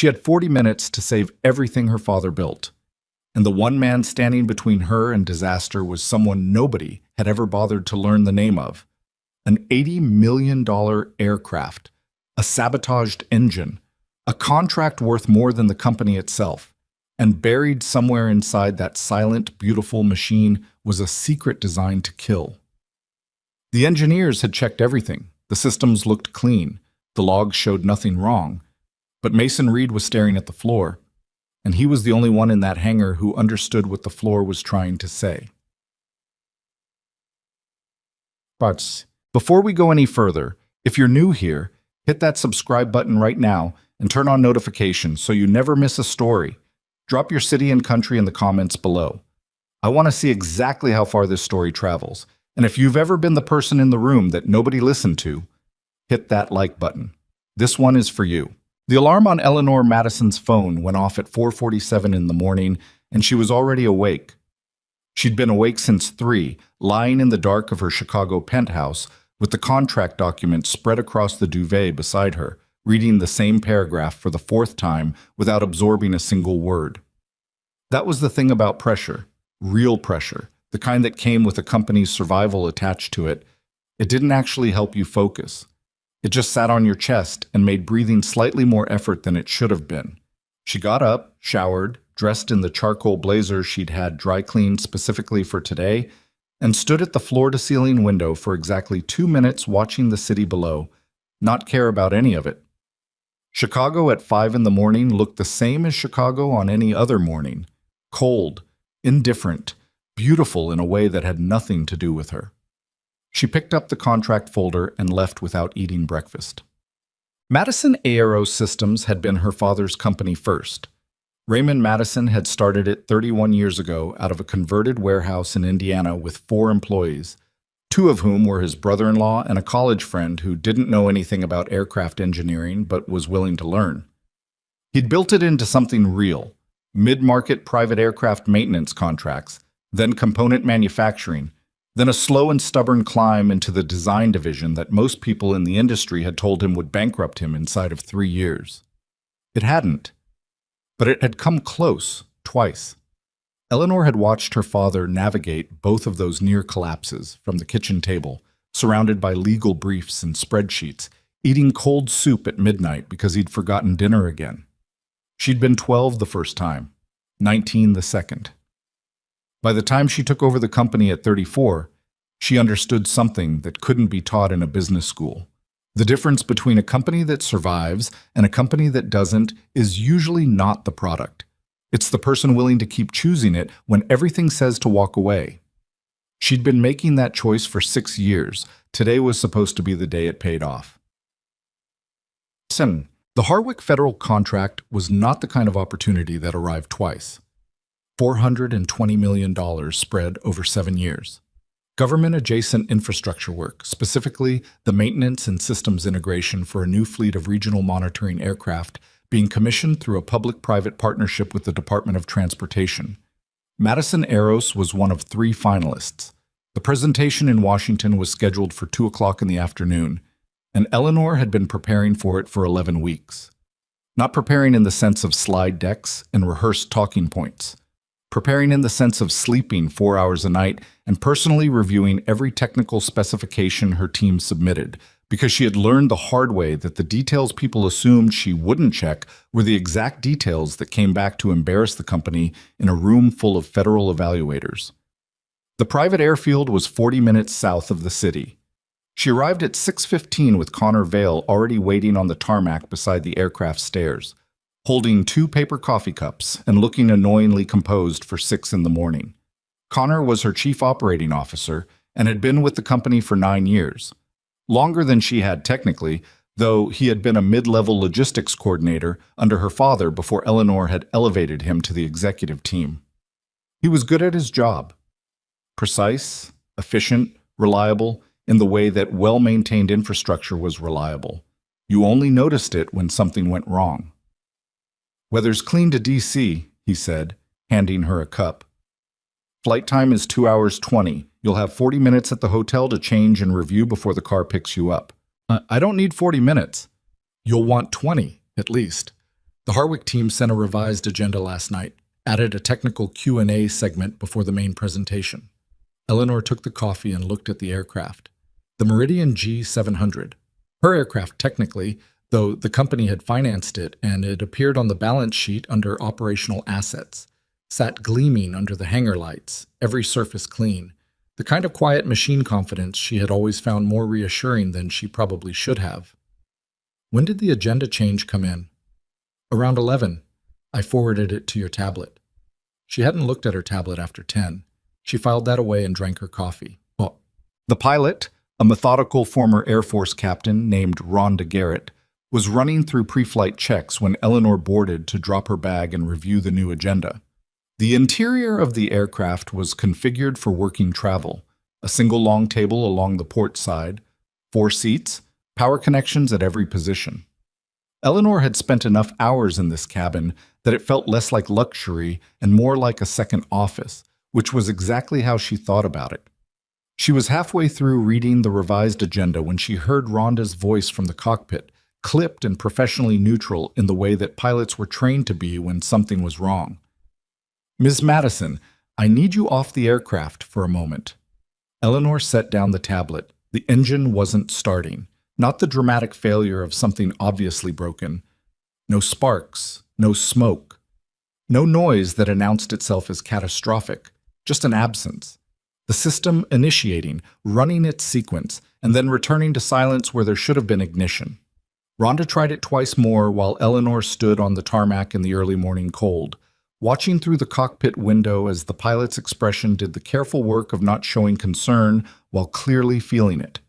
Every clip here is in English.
She had 40 minutes to save everything her father built. And the one man standing between her and disaster was someone nobody had ever bothered to learn the name of. An $80 million aircraft, a sabotaged engine, a contract worth more than the company itself. And buried somewhere inside that silent, beautiful machine was a secret designed to kill. The engineers had checked everything. The systems looked clean. The logs showed nothing wrong. But Mason Reed was staring at the floor, and he was the only one in that hangar who understood what the floor was trying to say. But before we go any further, if you're new here, hit that subscribe button right now and turn on notifications so you never miss a story. Drop your city and country in the comments below. I want to see exactly how far this story travels, and if you've ever been the person in the room that nobody listened to, hit that like button. This one is for you. The alarm on Eleanor Madison's phone went off at 4:47 in the morning, and she was already awake. She'd been awake since 3, lying in the dark of her Chicago penthouse with the contract document spread across the duvet beside her, reading the same paragraph for the 4th time without absorbing a single word. That was the thing about pressure, real pressure, the kind that came with a company's survival attached to it. It didn't actually help you focus. It just sat on your chest and made breathing slightly more effort than it should have been. She got up, showered, dressed in the charcoal blazer she'd had dry cleaned specifically for today, and stood at the floor-to-ceiling window for exactly 2 minutes watching the city below, not care about any of it. Chicago at 5 in the morning looked the same as Chicago on any other morning. Cold, indifferent, beautiful in a way that had nothing to do with her. She picked up the contract folder and left without eating breakfast. Madison Aero Systems had been her father's company first. Raymond Madison had started it 31 years ago out of a converted warehouse in Indiana with 4 employees, 2 of whom were his brother-in-law and a college friend who didn't know anything about aircraft engineering but was willing to learn. He'd built it into something real, mid-market private aircraft maintenance contracts, then component manufacturing, then a slow and stubborn climb into the design division that most people in the industry had told him would bankrupt him inside of 3 years. It hadn't, but it had come close, twice. Eleanor had watched her father navigate both of those near collapses from the kitchen table, surrounded by legal briefs and spreadsheets, eating cold soup at midnight because he'd forgotten dinner again. She'd been 12 the first time, 19 the second. By the time she took over the company at 34, she understood something that couldn't be taught in a business school. The difference between a company that survives and a company that doesn't is usually not the product. It's the person willing to keep choosing it when everything says to walk away. She'd been making that choice for 6 years. Today was supposed to be the day it paid off. The Harwick federal contract was not the kind of opportunity that arrived twice. $420 million spread over 7 years. Government-adjacent infrastructure work, specifically the maintenance and systems integration for a new fleet of regional monitoring aircraft being commissioned through a public-private partnership with the Department of Transportation. Madison Aeros was one of 3 finalists. The presentation in Washington was scheduled for 2 o'clock in the afternoon, and Eleanor had been preparing for it for 11 weeks. Not preparing in the sense of slide decks and rehearsed talking points. Preparing in the sense of sleeping 4 hours a night and personally reviewing every technical specification her team submitted, because she had learned the hard way that the details people assumed she wouldn't check were the exact details that came back to embarrass the company in a room full of federal evaluators. The private airfield was 40 minutes south of the city. She arrived at 6:15 with Connor Vail already waiting on the tarmac beside the aircraft stairs, holding 2 paper coffee cups and looking annoyingly composed for 6 in the morning. Connor was her chief operating officer and had been with the company for 9 years. Longer than she had technically, though he had been a mid-level logistics coordinator under her father before Eleanor had elevated him to the executive team. He was good at his job. Precise, efficient, reliable, in the way that well-maintained infrastructure was reliable. You only noticed it when something went wrong. "Weather's clean to D.C.," he said, handing her a cup. "Flight time is 2 hours 20. You'll have 40 minutes at the hotel to change and review before the car picks you up." I don't need 40 minutes. "You'll want 20, at least." The Harwick team sent a revised agenda last night, added a technical Q&A segment before the main presentation. Eleanor took the coffee and looked at the aircraft. The Meridian G700. Her aircraft technically, though the company had financed it and it appeared on the balance sheet under operational assets, sat gleaming under the hangar lights, every surface clean. The kind of quiet machine confidence she had always found more reassuring than she probably should have. When did the agenda change come in? Around 11. I forwarded it to your tablet. She hadn't looked at her tablet after 10. She filed that away and drank her coffee. Oh. The pilot, a methodical former Air Force captain named Rhonda Garrett, was running through pre-flight checks when Eleanor boarded to drop her bag and review the new agenda. The interior of the aircraft was configured for working travel, a single long table along the port side, 4 seats, power connections at every position. Eleanor had spent enough hours in this cabin that it felt less like luxury and more like a second office, which was exactly how she thought about it. She was halfway through reading the revised agenda when she heard Rhonda's voice from the cockpit, clipped and professionally neutral in the way that pilots were trained to be when something was wrong. Ms. Madison, I need you off the aircraft for a moment. Eleanor set down the tablet. The engine wasn't starting, not the dramatic failure of something obviously broken. No sparks, no smoke, no noise that announced itself as catastrophic, just an absence. The system initiating, running its sequence, and then returning to silence where there should have been ignition. Rhonda tried it twice more while Eleanor stood on the tarmac in the early morning cold, watching through the cockpit window as the pilot's expression did the careful work of not showing concern while clearly feeling it.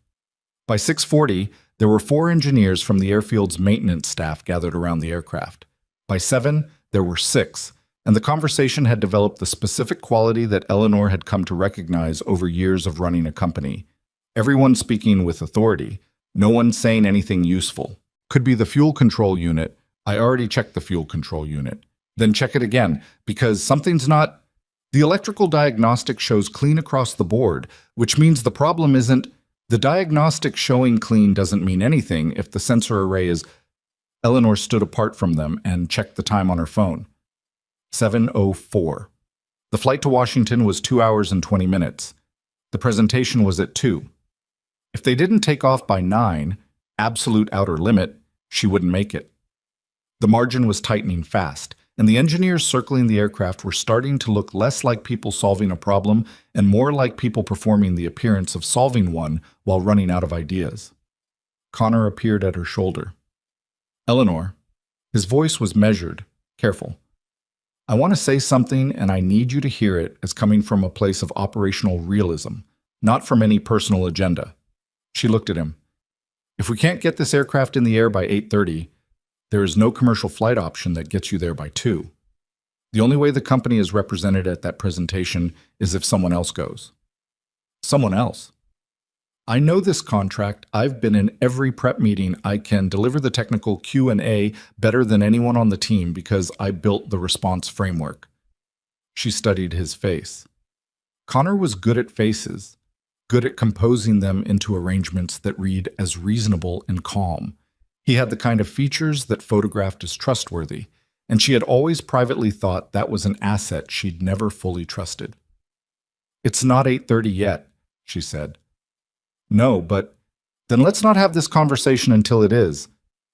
By 6:40, there were 4 engineers from the airfield's maintenance staff gathered around the aircraft. By 7, there were 6, and the conversation had developed the specific quality that Eleanor had come to recognize over years of running a company. Everyone speaking with authority, no one saying anything useful. Could be the fuel control unit. I already checked the fuel control unit. Then check it again, because something's not... The electrical diagnostic shows clean across the board, which means the problem isn't... The diagnostic showing clean doesn't mean anything if the sensor array is... Eleanor stood apart from them and checked the time on her phone. 7:04. The flight to Washington was 2 hours and 20 minutes. The presentation was at 2. If they didn't take off by 9, absolute outer limit, she wouldn't make it. The margin was tightening fast, and the engineers circling the aircraft were starting to look less like people solving a problem and more like people performing the appearance of solving one while running out of ideas. Connor appeared at her shoulder. Eleanor. His voice was measured, careful. I want to say something, and I need you to hear it as coming from a place of operational realism, not from any personal agenda. She looked at him. If we can't get this aircraft in the air by 8:30, there is no commercial flight option that gets you there by 2. The only way the company is represented at that presentation is if someone else goes. Someone else. I know this contract. I've been in every prep meeting. I can deliver the technical Q&A better than anyone on the team because I built the response framework. She studied his face. Connor was good at faces, good at composing them into arrangements that read as reasonable and calm. He had the kind of features that photographed as trustworthy, and she had always privately thought that was an asset she'd never fully trusted. It's not 8:30 yet, she said. No, but then let's not have this conversation until it is.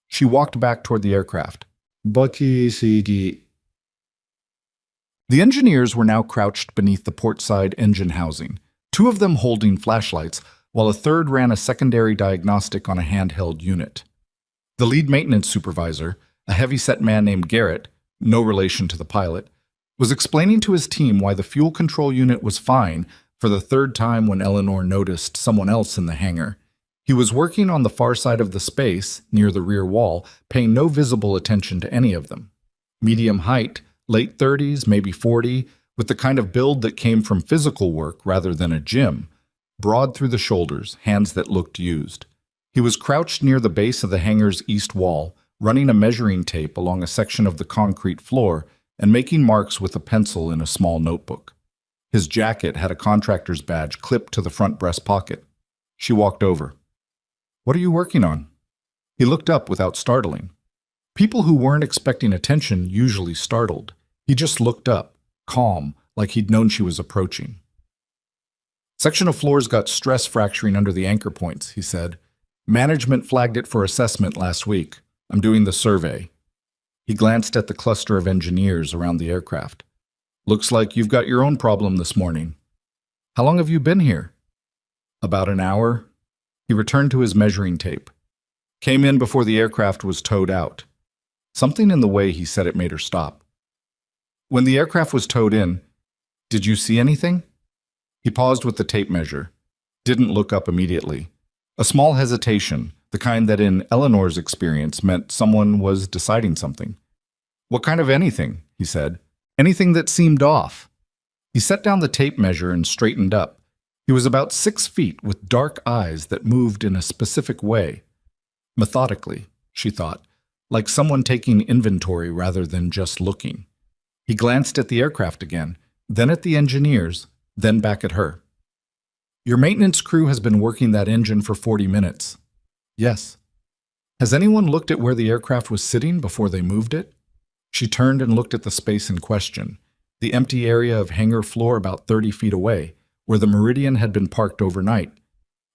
She walked back toward the aircraft. The engineers were now crouched beneath the portside engine housing, 2 of them holding flashlights, while a third ran a secondary diagnostic on a handheld unit. The lead maintenance supervisor, a heavy-set man named Garrett, no relation to the pilot, was explaining to his team why the fuel control unit was fine for the 3rd time when Eleanor noticed someone else in the hangar. He was working on the far side of the space, near the rear wall, paying no visible attention to any of them. Medium height, late 30s, maybe 40, with the kind of build that came from physical work rather than a gym, broad through the shoulders, hands that looked used. He was crouched near the base of the hangar's east wall, running a measuring tape along a section of the concrete floor and making marks with a pencil in a small notebook. His jacket had a contractor's badge clipped to the front breast pocket. She walked over. What are you working on? He looked up without startling. People who weren't expecting attention usually startled. He just looked up, calm, like he'd known she was approaching. Section of floors got stress fracturing under the anchor points, he said. Management flagged it for assessment last week. I'm doing the survey. He glanced at the cluster of engineers around the aircraft. Looks like you've got your own problem this morning. How long have you been here? About an hour. He returned to his measuring tape. Came in before the aircraft was towed out. Something in the way he said it made her stop. When the aircraft was towed in, did you see anything? He paused with the tape measure. Didn't look up immediately. A small hesitation, the kind that in Eleanor's experience meant someone was deciding something. What kind of anything? He said. Anything that seemed off. He set down the tape measure and straightened up. He was about 6 feet with dark eyes that moved in a specific way. Methodically, she thought, like someone taking inventory rather than just looking. He glanced at the aircraft again, then at the engineers, then back at her. Your maintenance crew has been working that engine for 40 minutes. Yes. Has anyone looked at where the aircraft was sitting before they moved it? She turned and looked at the space in question, the empty area of hangar floor about 30 feet away, where the Meridian had been parked overnight.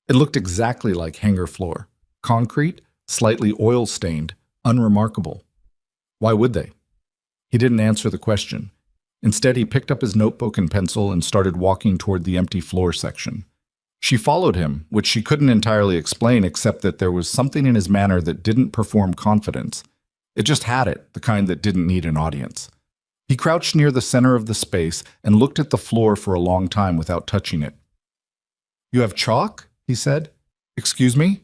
It looked exactly like hangar floor. Concrete, slightly oil-stained, unremarkable. Why would they? He didn't answer the question. Instead, he picked up his notebook and pencil and started walking toward the empty floor section. She followed him, which she couldn't entirely explain except that there was something in his manner that didn't perform confidence. It just had it, the kind that didn't need an audience. He crouched near the center of the space and looked at the floor for a long time without touching it. You have chalk? He said. Excuse me?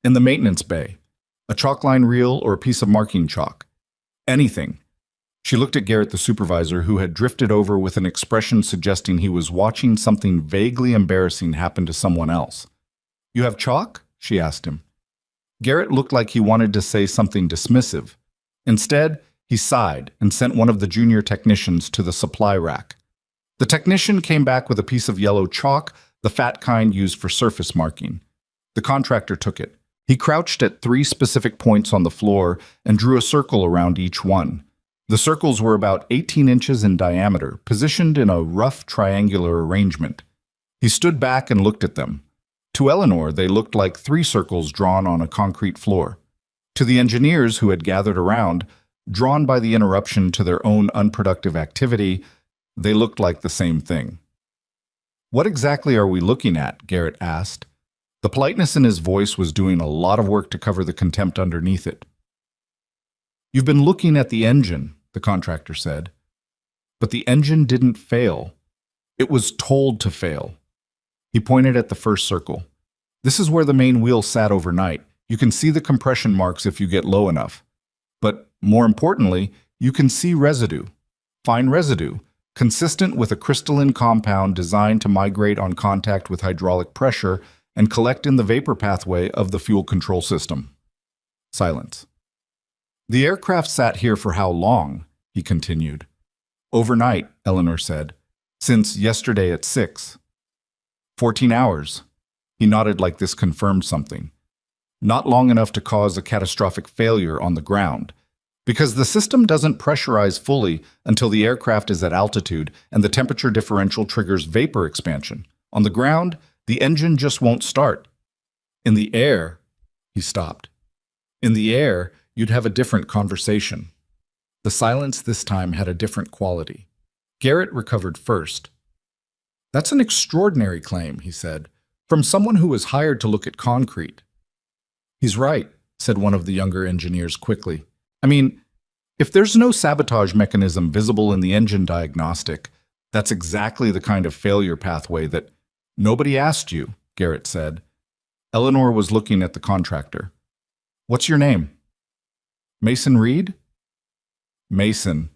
In the maintenance bay. A chalk line reel or a piece of marking chalk. Anything. She looked at Garrett, the supervisor, who had drifted over with an expression suggesting he was watching something vaguely embarrassing happen to someone else. You have chalk? She asked him. Garrett looked like he wanted to say something dismissive. Instead, he sighed and sent one of the junior technicians to the supply rack. The technician came back with a piece of yellow chalk, the fat kind used for surface marking. The contractor took it. He crouched at 3 specific points on the floor and drew a circle around each one. The circles were about 18 inches in diameter, positioned in a rough triangular arrangement. He stood back and looked at them. To Eleanor, they looked like 3 circles drawn on a concrete floor. To the engineers who had gathered around, drawn by the interruption to their own unproductive activity, they looked like the same thing. What exactly are we looking at? Garrett asked. The politeness in his voice was doing a lot of work to cover the contempt underneath it. You've been looking at the engine, the contractor said. But the engine didn't fail. It was told to fail. He pointed at the first circle. This is where the main wheel sat overnight. You can see the compression marks if you get low enough. But more importantly, you can see residue. Fine residue, consistent with a crystalline compound designed to migrate on contact with hydraulic pressure and collect in the vapor pathway of the fuel control system. Silence. The aircraft sat here for how long? He continued. Overnight, Eleanor said. Since yesterday at 6. 14 hours. He nodded like this confirmed something. Not long enough to cause a catastrophic failure on the ground, because the system doesn't pressurize fully until the aircraft is at altitude and the temperature differential triggers vapor expansion. On the ground, the engine just won't start. In the air, he stopped. In the air, you'd have a different conversation. The silence this time had a different quality. Garrett recovered first. That's an extraordinary claim, he said, from someone who was hired to look at concrete. He's right, said one of the younger engineers quickly. I mean, if there's no sabotage mechanism visible in the engine diagnostic, that's exactly the kind of failure pathway that nobody asked you, Garrett said. Eleanor was looking at the contractor. What's your name? Mason Reed? Mason.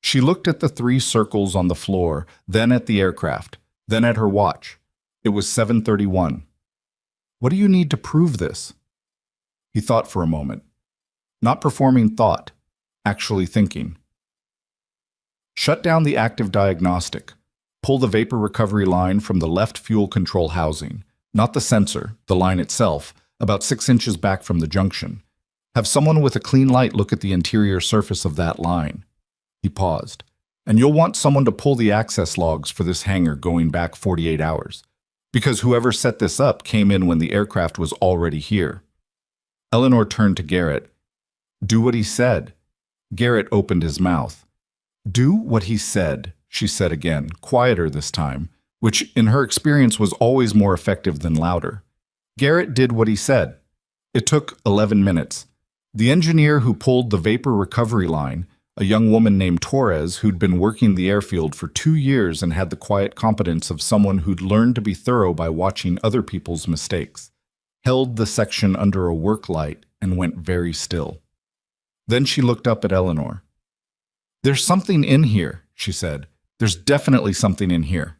She looked at the 3 circles on the floor, then at the aircraft, then at her watch. It was 7:31. What do you need to prove this? He thought for a moment. Not performing thought, actually thinking. Shut down the active diagnostic. Pull the vapor recovery line from the left fuel control housing, not the sensor, the line itself, about 6 inches back from the junction. Have someone with a clean light look at the interior surface of that line. He paused. And you'll want someone to pull the access logs for this hangar going back 48 hours. Because whoever set this up came in when the aircraft was already here. Eleanor turned to Garrett. Do what he said. Garrett opened his mouth. Do what he said, she said again, quieter this time, which in her experience was always more effective than louder. Garrett did what he said. It took 11 minutes. The engineer who pulled the vapor recovery line, a young woman named Torres who'd been working the airfield for 2 years and had the quiet competence of someone who'd learned to be thorough by watching other people's mistakes, held the section under a work light and went very still. Then she looked up at Eleanor. There's something in here, she said. There's definitely something in here.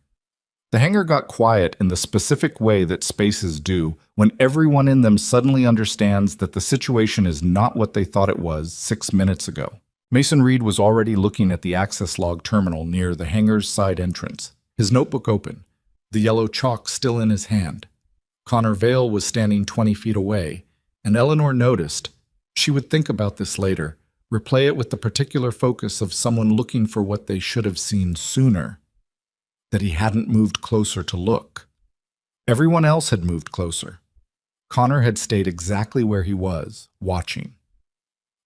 The hangar got quiet in the specific way that spaces do when everyone in them suddenly understands that the situation is not what they thought it was 6 minutes ago. Mason Reed was already looking at the access log terminal near the hangar's side entrance, his notebook open, the yellow chalk still in his hand. Connor Vale was standing 20 feet away, and Eleanor noticed. She would think about this later, replay it with the particular focus of someone looking for what they should have seen sooner, that he hadn't moved closer to look. Everyone else had moved closer. Connor had stayed exactly where he was, watching.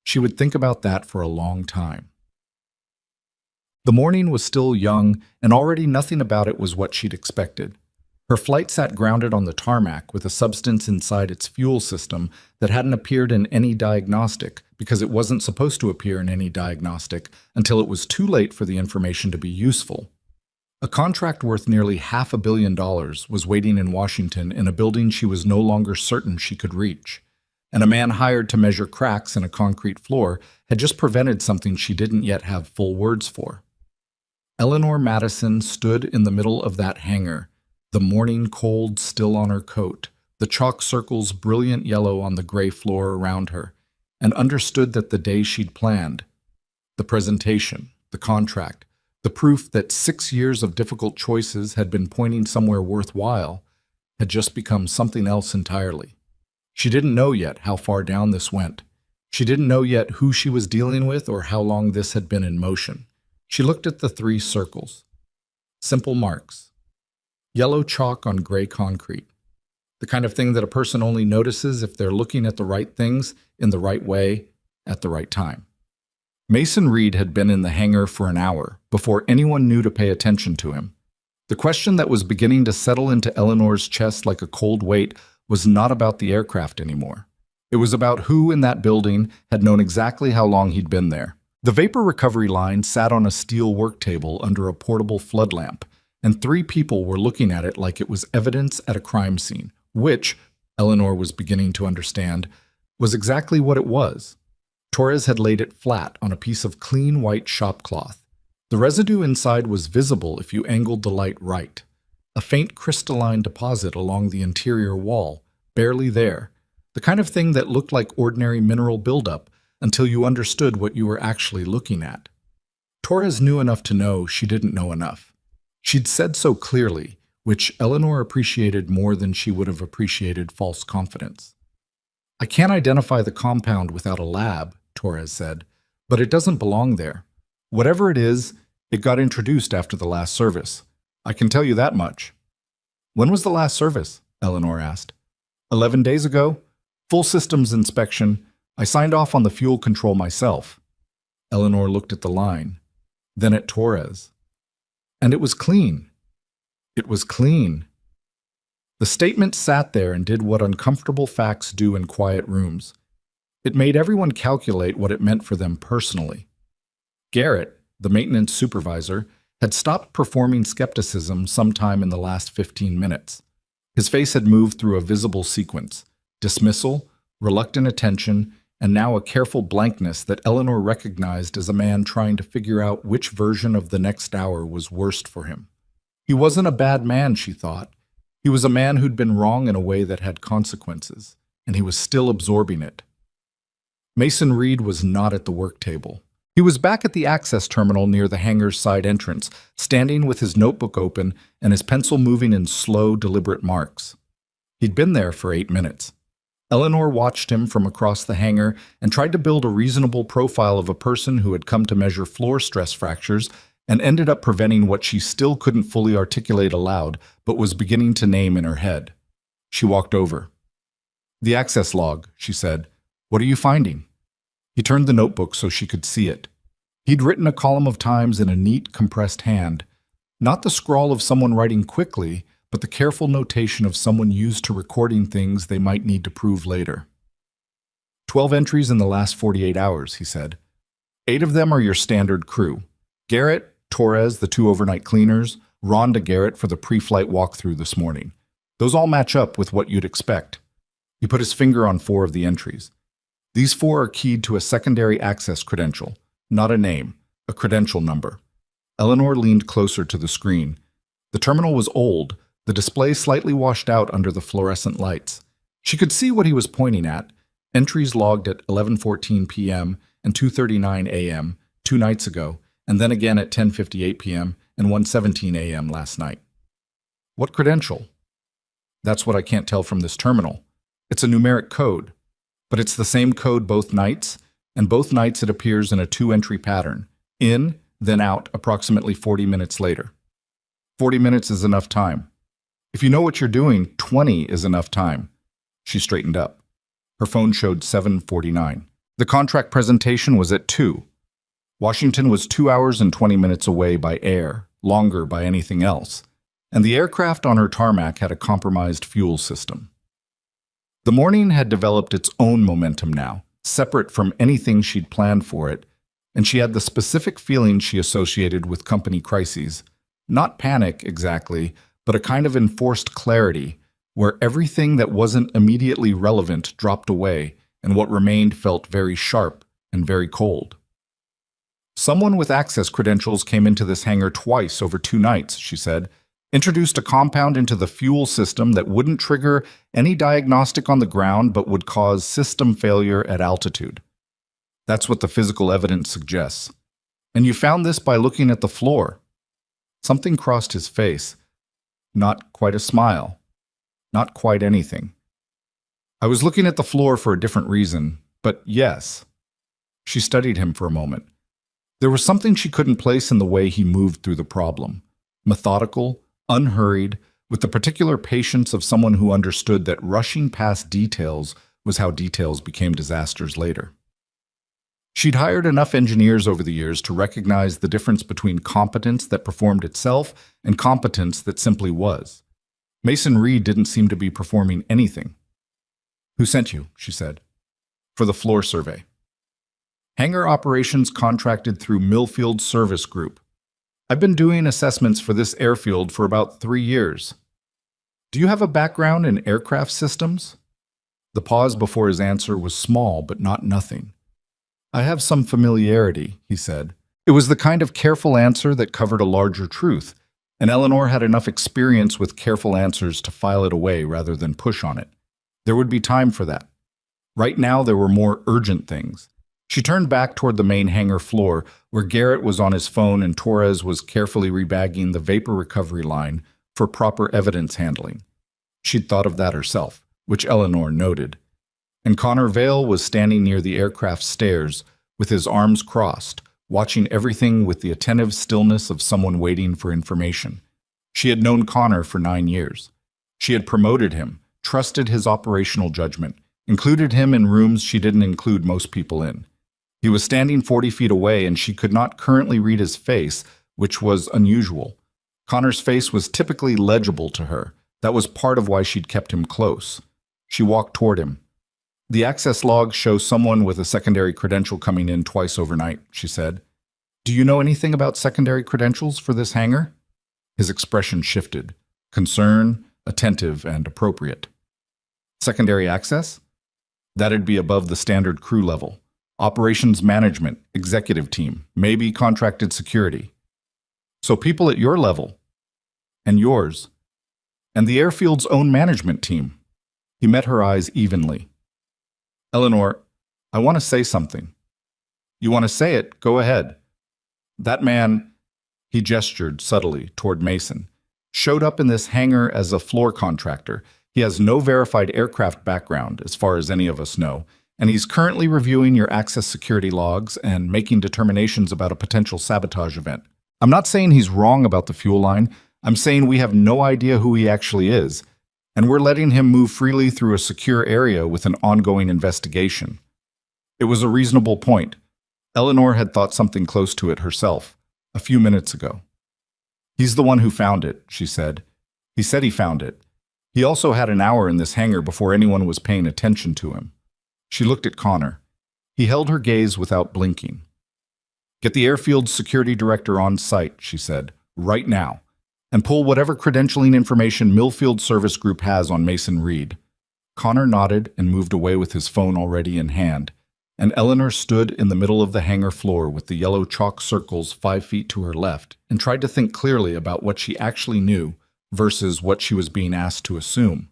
She would think about that for a long time. The morning was still young, and already nothing about it was what she'd expected. Her flight sat grounded on the tarmac with a substance inside its fuel system that hadn't appeared in any diagnostic because it wasn't supposed to appear in any diagnostic until it was too late for the information to be useful. A contract worth nearly $500 million was waiting in Washington in a building she was no longer certain she could reach. And a man hired to measure cracks in a concrete floor had just prevented something she didn't yet have full words for. Eleanor Madison stood in the middle of that hangar, the morning cold still on her coat, the chalk circles brilliant yellow on the gray floor around her, and understood that the day she'd planned, the presentation, the contract, the proof that 6 years of difficult choices had been pointing somewhere worthwhile, had just become something else entirely. She didn't know yet how far down this went. She didn't know yet who she was dealing with or how long this had been in motion. She looked at the 3 circles. Simple marks. Yellow chalk on gray concrete. The kind of thing that a person only notices if they're looking at the right things in the right way at the right time. Mason Reed had been in the hangar for an hour before anyone knew to pay attention to him. The question that was beginning to settle into Eleanor's chest like a cold weight was not about the aircraft anymore. It was about who in that building had known exactly how long he'd been there. The vapor recovery line sat on a steel work table under a portable flood lamp, and 3 people were looking at it like it was evidence at a crime scene, which, Eleanor was beginning to understand, was exactly what it was. Torres had laid it flat on a piece of clean white shop cloth. The residue inside was visible if you angled the light right. A faint crystalline deposit along the interior wall, barely there, the kind of thing that looked like ordinary mineral buildup until you understood what you were actually looking at. Torres knew enough to know she didn't know enough. She'd said so clearly, which Eleanor appreciated more than she would have appreciated false confidence. I can't identify the compound without a lab, Torres said, but it doesn't belong there. Whatever it is, it got introduced after the last service. I can tell you that much. When was the last service? Eleanor asked. 11 days ago. Full systems inspection. I signed off on the fuel control myself. Eleanor looked at the line, then at Torres. And it was clean. It was clean. The statement sat there and did what uncomfortable facts do in quiet rooms. It made everyone calculate what it meant for them personally. Garrett, the maintenance supervisor, had stopped performing skepticism sometime in the last 15 minutes. His face had moved through a visible sequence, dismissal, reluctant attention, and now a careful blankness that Eleanor recognized as a man trying to figure out which version of the next hour was worst for him. He wasn't a bad man, she thought. He was a man who'd been wrong in a way that had consequences, and he was still absorbing it. Mason Reed was not at the work table. He was back at the access terminal near the hangar's side entrance, standing with his notebook open and his pencil moving in slow, deliberate marks. He'd been there for 8 minutes. Eleanor watched him from across the hangar and tried to build a reasonable profile of a person who had come to measure floor stress fractures and ended up preventing what she still couldn't fully articulate aloud, but was beginning to name in her head. She walked over. "The access log," she said. "What are you finding?" He turned the notebook so she could see it. He'd written a column of times in a neat, compressed hand. Not the scrawl of someone writing quickly, but the careful notation of someone used to recording things they might need to prove later. 12 entries in the last 48 hours, he said. 8 of them are your standard crew. Garrett, Torres, the 2 overnight cleaners, Rhonda Garrett for the pre-flight walkthrough this morning. Those all match up with what you'd expect. He put his finger on 4 of the entries. These 4 are keyed to a secondary access credential, not a name, a credential number. Eleanor leaned closer to the screen. The terminal was old, the display slightly washed out under the fluorescent lights. She could see what he was pointing at, entries logged at 11:14 p.m. and 2:39 a.m. 2 nights ago, and then again at 10:58 p.m. and 1:17 a.m. last night. What credential? That's what I can't tell from this terminal. It's a numeric code, but it's the same code both nights, and both nights it appears in a 2-entry pattern, in, then out approximately 40 minutes later. 40 minutes is enough time. If you know what you're doing, 20 is enough time. She straightened up. Her phone showed 7:49. The contract presentation was at 2. Washington was 2 hours and 20 minutes away by air, longer by anything else, and the aircraft on her tarmac had a compromised fuel system. The morning had developed its own momentum now, separate from anything she'd planned for it, and she had the specific feeling she associated with company crises. Not panic, exactly, but a kind of enforced clarity, where everything that wasn't immediately relevant dropped away, and what remained felt very sharp and very cold. Someone with access credentials came into this hangar twice over 2 nights, she said, introduced a compound into the fuel system that wouldn't trigger any diagnostic on the ground but would cause system failure at altitude. That's what the physical evidence suggests. And you found this by looking at the floor. Something crossed his face. Not quite a smile. Not quite anything. I was looking at the floor for a different reason, but yes. She studied him for a moment. There was something she couldn't place in the way he moved through the problem. Methodical, unhurried, with the particular patience of someone who understood that rushing past details was how details became disasters later. She'd hired enough engineers over the years to recognize the difference between competence that performed itself and competence that simply was. Mason Reed didn't seem to be performing anything. "Who sent you?" she said. "For the floor survey." "Hangar operations contracted through Millfield Service Group. I've been doing assessments for this airfield for about 3 years. Do you have a background in aircraft systems?" The pause before his answer was small but not nothing. "I have some familiarity," he said. It was the kind of careful answer that covered a larger truth, and Eleanor had enough experience with careful answers to file it away rather than push on it. There would be time for that. Right now there were more urgent things. She turned back toward the main hangar floor, where Garrett was on his phone and Torres was carefully rebagging the vapor recovery line for proper evidence handling. She'd thought of that herself, which Eleanor noted. And Connor Vale was standing near the aircraft stairs, with his arms crossed, watching everything with the attentive stillness of someone waiting for information. She had known Connor for 9 years. She had promoted him, trusted his operational judgment, included him in rooms she didn't include most people in. He was standing 40 feet away, and she could not currently read his face, which was unusual. Connor's face was typically legible to her. That was part of why she'd kept him close. She walked toward him. "The access logs show someone with a secondary credential coming in twice overnight," she said. "Do you know anything about secondary credentials for this hangar?" His expression shifted. Concern, attentive, and appropriate. "Secondary access? That'd be above the standard crew level. Operations management, executive team, maybe contracted security. So people at your level. And yours. And the airfield's own management team." He met her eyes evenly. "Eleanor, I want to say something." "You want to say it? Go ahead." "That man," he gestured subtly toward Mason, "showed up in this hangar as a floor contractor. He has no verified aircraft background, as far as any of us know, and he's currently reviewing your access security logs and making determinations about a potential sabotage event. I'm not saying he's wrong about the fuel line. I'm saying we have no idea who he actually is, and we're letting him move freely through a secure area with an ongoing investigation. It was a reasonable point. Eleanor had thought something close to it herself, a few minutes ago. He's the one who found it, she said. He said he found it. He also had an hour in this hangar before anyone was paying attention to him. She looked at Connor. He held her gaze without blinking. Get the airfield security director on site, she said, right now, and pull whatever credentialing information Millfield Service Group has on Mason Reed. Connor nodded and moved away with his phone already in hand, and Eleanor stood in the middle of the hangar floor with the yellow chalk circles 5 feet to her left and tried to think clearly about what she actually knew versus what she was being asked to assume.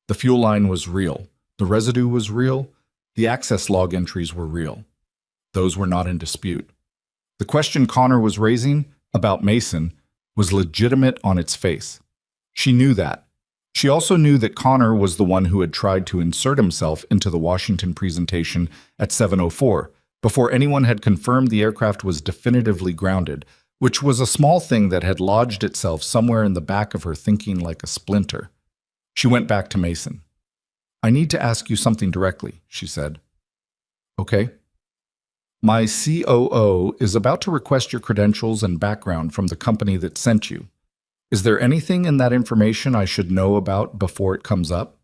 The fuel line was real. The residue was real. The access log entries were real. Those were not in dispute. The question Connor was raising about Mason was legitimate on its face. She knew that. She also knew that Connor was the one who had tried to insert himself into the Washington presentation at 7:04 before anyone had confirmed the aircraft was definitively grounded, which was a small thing that had lodged itself somewhere in the back of her thinking like a splinter. She went back to Mason. I need to ask you something directly, she said. Okay. My COO is about to request your credentials and background from the company that sent you. Is there anything in that information I should know about before it comes up?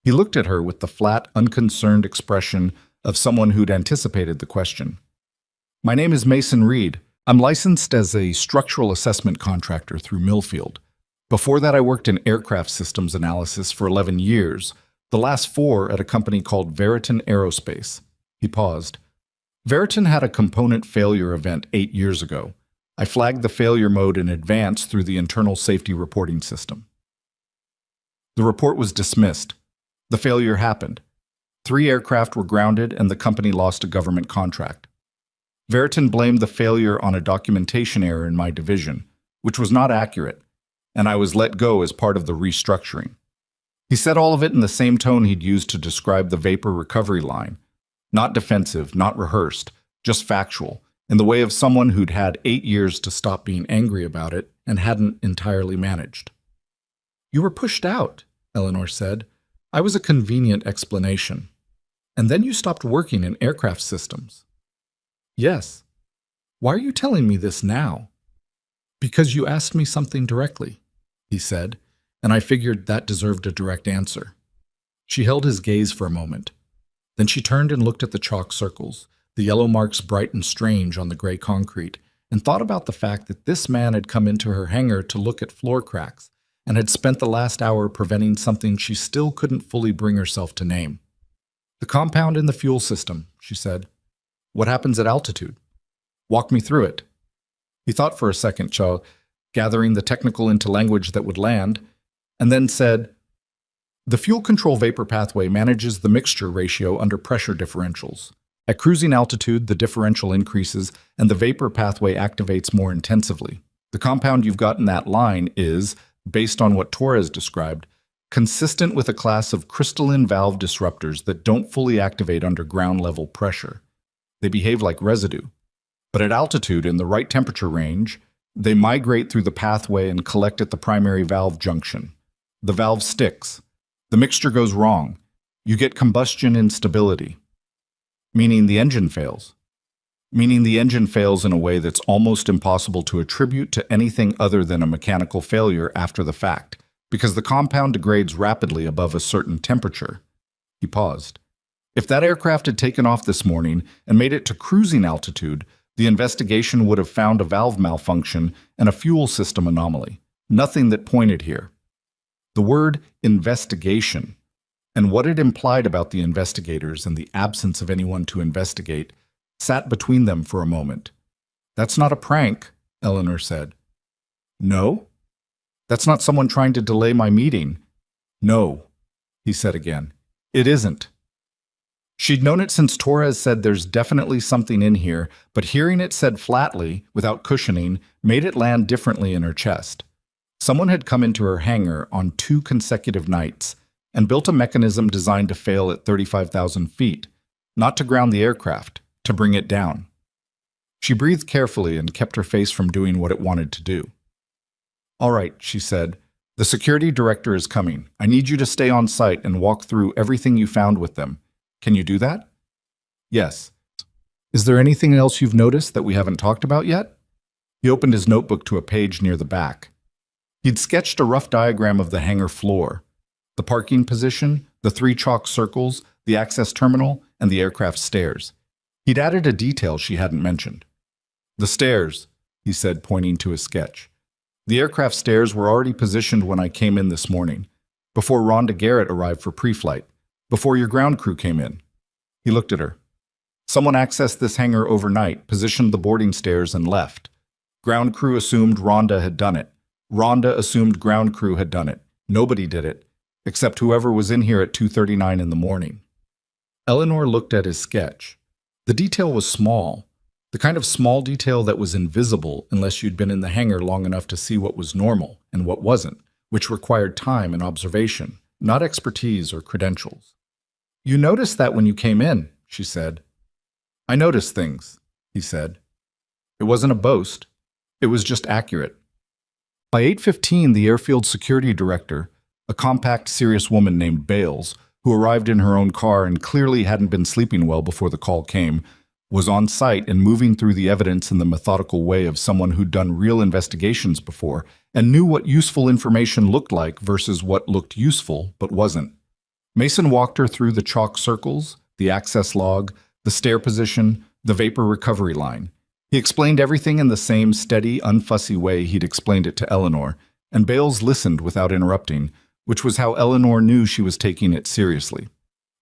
He looked at her with the flat, unconcerned expression of someone who'd anticipated the question. My name is Mason Reed. I'm licensed as a structural assessment contractor through Millfield. Before that, I worked in aircraft systems analysis for 11 years, the last 4 at a company called Veriton Aerospace. He paused. Veriton had a component failure event 8 years ago. I flagged the failure mode in advance through the internal safety reporting system. The report was dismissed. The failure happened. 3 aircraft were grounded and the company lost a government contract. Veriton blamed the failure on a documentation error in my division, which was not accurate, and I was let go as part of the restructuring. He said all of it in the same tone he'd used to describe the vapor recovery line. Not defensive, not rehearsed, just factual, in the way of someone who'd had 8 years to stop being angry about it and hadn't entirely managed. You were pushed out, Eleanor said. I was a convenient explanation. And then you stopped working in aircraft systems. Yes. Why are you telling me this now? Because you asked me something directly, he said, and I figured that deserved a direct answer. She held his gaze for a moment. Then she turned and looked at the chalk circles, the yellow marks bright and strange on the gray concrete, and thought about the fact that this man had come into her hangar to look at floor cracks and had spent the last hour preventing something she still couldn't fully bring herself to name. The compound in the fuel system, she said. What happens at altitude? Walk me through it. He thought for a second, gathering the technical into language that would land, and then said, the fuel control vapor pathway manages the mixture ratio under pressure differentials. At cruising altitude, the differential increases and the vapor pathway activates more intensively. The compound you've got in that line is, based on what Torres described, consistent with a class of crystalline valve disruptors that don't fully activate under ground-level pressure. They behave like residue. But at altitude, in the right temperature range, they migrate through the pathway and collect at the primary valve junction. The valve sticks. The mixture goes wrong. You get combustion instability, meaning the engine fails. Meaning the engine fails in a way that's almost impossible to attribute to anything other than a mechanical failure after the fact, because the compound degrades rapidly above a certain temperature. He paused. If that aircraft had taken off this morning and made it to cruising altitude, the investigation would have found a valve malfunction and a fuel system anomaly. Nothing that pointed here. The word investigation, and what it implied about the investigators and the absence of anyone to investigate, sat between them for a moment. That's not a prank, Eleanor said. No? That's not someone trying to delay my meeting. No, he said again. It isn't. She'd known it since Torres said there's definitely something in here, but hearing it said flatly, without cushioning, made it land differently in her chest. Someone had come into her hangar on 2 consecutive nights, and built a mechanism designed to fail at 35,000 feet, not to ground the aircraft, to bring it down. She breathed carefully and kept her face from doing what it wanted to do. "All right," she said. "The security director is coming. I need you to stay on site and walk through everything you found with them. Can you do that?" "Yes." "Is there anything else you've noticed that we haven't talked about yet?" He opened his notebook to a page near the back. He'd sketched a rough diagram of the hangar floor, the parking position, the 3 chalk circles, the access terminal, and the aircraft stairs. He'd added a detail she hadn't mentioned. "The stairs," he said, pointing to his sketch. "The aircraft stairs were already positioned when I came in this morning, before Rhonda Garrett arrived for pre-flight, before your ground crew came in." He looked at her. "Someone accessed this hangar overnight, positioned the boarding stairs, and left. Ground crew assumed Rhonda had done it. Rhonda assumed ground crew had done it. Nobody did it, except whoever was in here at 2:39 in the morning." Eleanor looked at his sketch. The detail was small, the kind of small detail that was invisible unless you'd been in the hangar long enough to see what was normal and what wasn't, which required time and observation, not expertise or credentials. "You noticed that when you came in," she said. "I noticed things," he said. It wasn't a boast. It was just accurate. By 8:15, the airfield security director, a compact, serious woman named Bales, who arrived in her own car and clearly hadn't been sleeping well before the call came, was on site and moving through the evidence in the methodical way of someone who'd done real investigations before and knew what useful information looked like versus what looked useful but wasn't. Mason walked her through the chalk circles, the access log, the stair position, the vapor recovery line. He explained everything in the same steady, unfussy way he'd explained it to Eleanor, and Bales listened without interrupting, which was how Eleanor knew she was taking it seriously.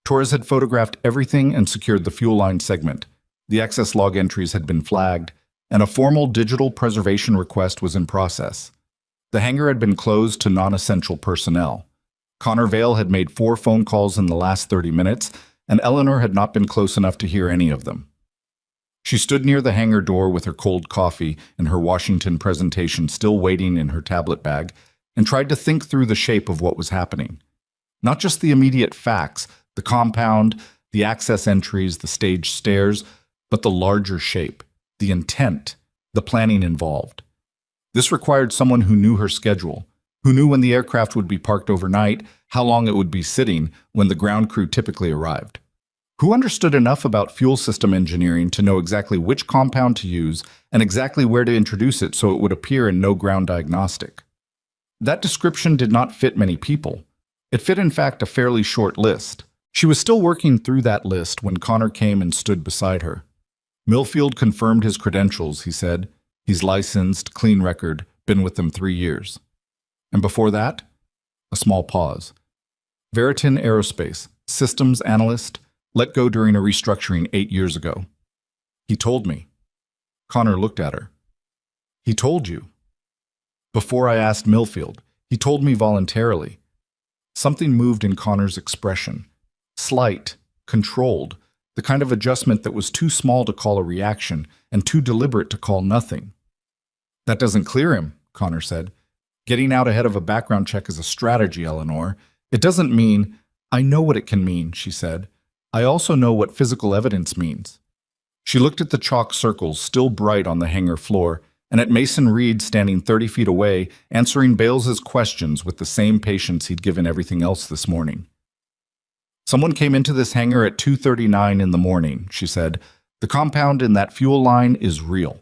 Torres had photographed everything and secured the fuel line segment. The access log entries had been flagged, and a formal digital preservation request was in process. The hangar had been closed to non-essential personnel. Connor Vale had made 4 phone calls in the last 30 minutes, and Eleanor had not been close enough to hear any of them. She stood near the hangar door with her cold coffee and her Washington presentation still waiting in her tablet bag, and tried to think through the shape of what was happening. Not just the immediate facts, the compound, the access entries, the stage stairs, but the larger shape, the intent, the planning involved. This required someone who knew her schedule, who knew when the aircraft would be parked overnight, how long it would be sitting when the ground crew typically arrived. Who understood enough about fuel system engineering to know exactly which compound to use and exactly where to introduce it so it would appear in no ground diagnostic. That description did not fit many people. It fit, in fact, a fairly short list. She was still working through that list when Connor came and stood beside her. "Millfield confirmed his credentials," he said. "He's licensed, clean record, been with them 3 years. And before that?" A small pause. "Veriton Aerospace, systems analyst, let go during a restructuring 8 years ago. He told me." Connor looked at her. "He told you?" "Before I asked Millfield. He told me voluntarily." Something moved in Connor's expression. Slight, controlled, the kind of adjustment that was too small to call a reaction and too deliberate to call nothing. "That doesn't clear him," Connor said. "Getting out ahead of a background check is a strategy, Eleanor. It doesn't mean—" "I know what it can mean," she said. "I also know what physical evidence means." She looked at the chalk circles still bright on the hangar floor, and at Mason Reed standing 30 feet away, answering Bales's questions with the same patience he'd given everything else this morning. "Someone came into this hangar at 2:39 in the morning," she said. "The compound in that fuel line is real.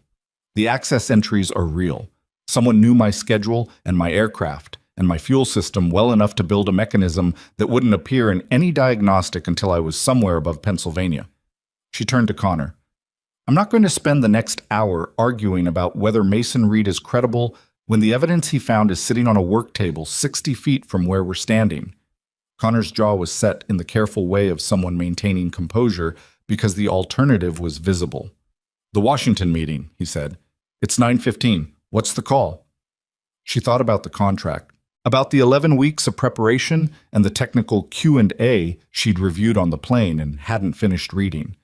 The access entries are real. Someone knew my schedule and my aircraft and my fuel system well enough to build a mechanism that wouldn't appear in any diagnostic until I was somewhere above Pennsylvania." She turned to Connor. "I'm not going to spend the next hour arguing about whether Mason Reed is credible when the evidence he found is sitting on a work table 60 feet from where we're standing." Connor's jaw was set in the careful way of someone maintaining composure because the alternative was visible. "The Washington meeting," he said. "It's 9:15. What's the call?" She thought about the contract, about the 11 weeks of preparation and the technical Q&A she'd reviewed on the plane and hadn't finished reading,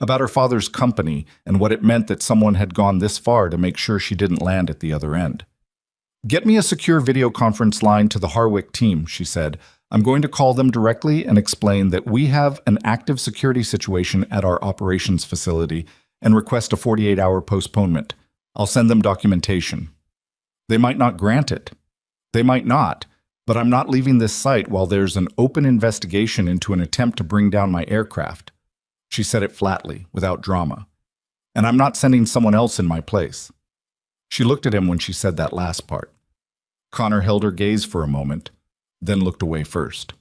about her father's company and what it meant that someone had gone this far to make sure she didn't land at the other end. "Get me a secure video conference line to the Harwick team," she said. I'm going to call them directly and explain that we have an active security situation at our operations facility and request a 48-hour postponement. I'll send them documentation. They might not grant it. They might not, but I'm not leaving this site while there's an open investigation into an attempt to bring down my aircraft. She said it flatly, without drama. And I'm not sending someone else in my place. She looked at him when she said that last part. Connor held her gaze for a moment, then looked away first.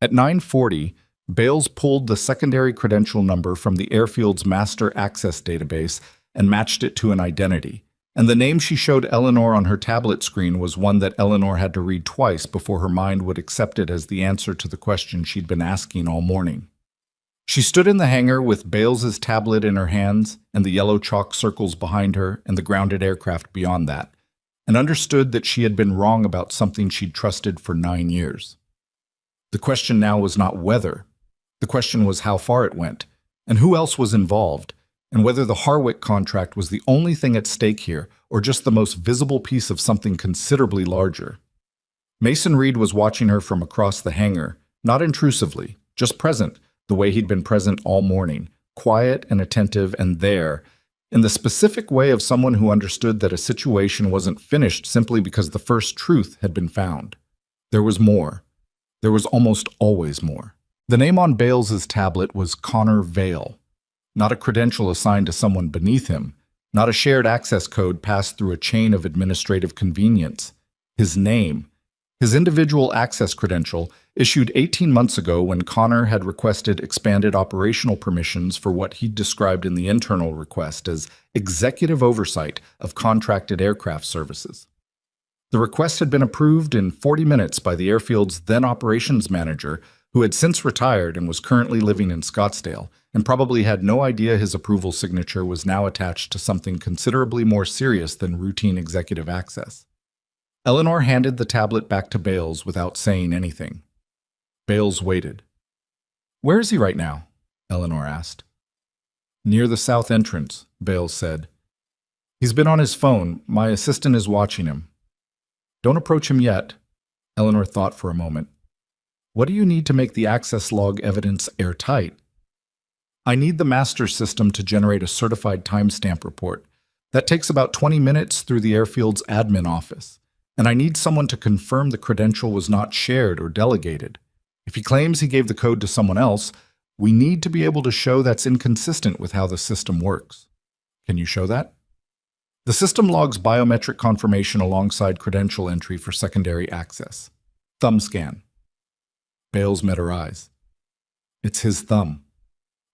At 9:40, Bales pulled the secondary credential number from the airfield's master access database and matched it to an identity. And the name she showed Eleanor on her tablet screen was one that Eleanor had to read twice before her mind would accept it as the answer to the question she'd been asking all morning. She stood in the hangar with Bales's tablet in her hands and the yellow chalk circles behind her and the grounded aircraft beyond that, and understood that she had been wrong about something she'd trusted for 9 years. The question now was not whether. The question was how far it went, and who else was involved, and whether the Harwick contract was the only thing at stake here, or just the most visible piece of something considerably larger. Mason Reed was watching her from across the hangar, not intrusively, just present, the way he'd been present all morning, quiet and attentive and there, in the specific way of someone who understood that a situation wasn't finished simply because the first truth had been found. There was more. There was almost always more. The name on Bales's tablet was Connor Vale, not a credential assigned to someone beneath him, not a shared access code passed through a chain of administrative convenience. His name, his individual access credential, issued 18 months ago when Connor had requested expanded operational permissions for what he'd described in the internal request as executive oversight of contracted aircraft services. The request had been approved in 40 minutes by the airfield's then operations manager, who had since retired and was currently living in Scottsdale, and probably had no idea his approval signature was now attached to something considerably more serious than routine executive access. Eleanor handed the tablet back to Bales without saying anything. Bales waited. "Where is he right now?" Eleanor asked. "Near the south entrance," Bales said. "He's been on his phone. My assistant is watching him." "Don't approach him yet." Eleanor thought for a moment. "What do you need to make the access log evidence airtight?" "I need the master system to generate a certified timestamp report. That takes about 20 minutes through the airfield's admin office. And I need someone to confirm the credential was not shared or delegated. If he claims he gave the code to someone else, we need to be able to show that's inconsistent with how the system works. Can you show that?" The system logs biometric confirmation alongside credential entry for secondary access. Thumb scan. Bales met her eyes. It's his thumb.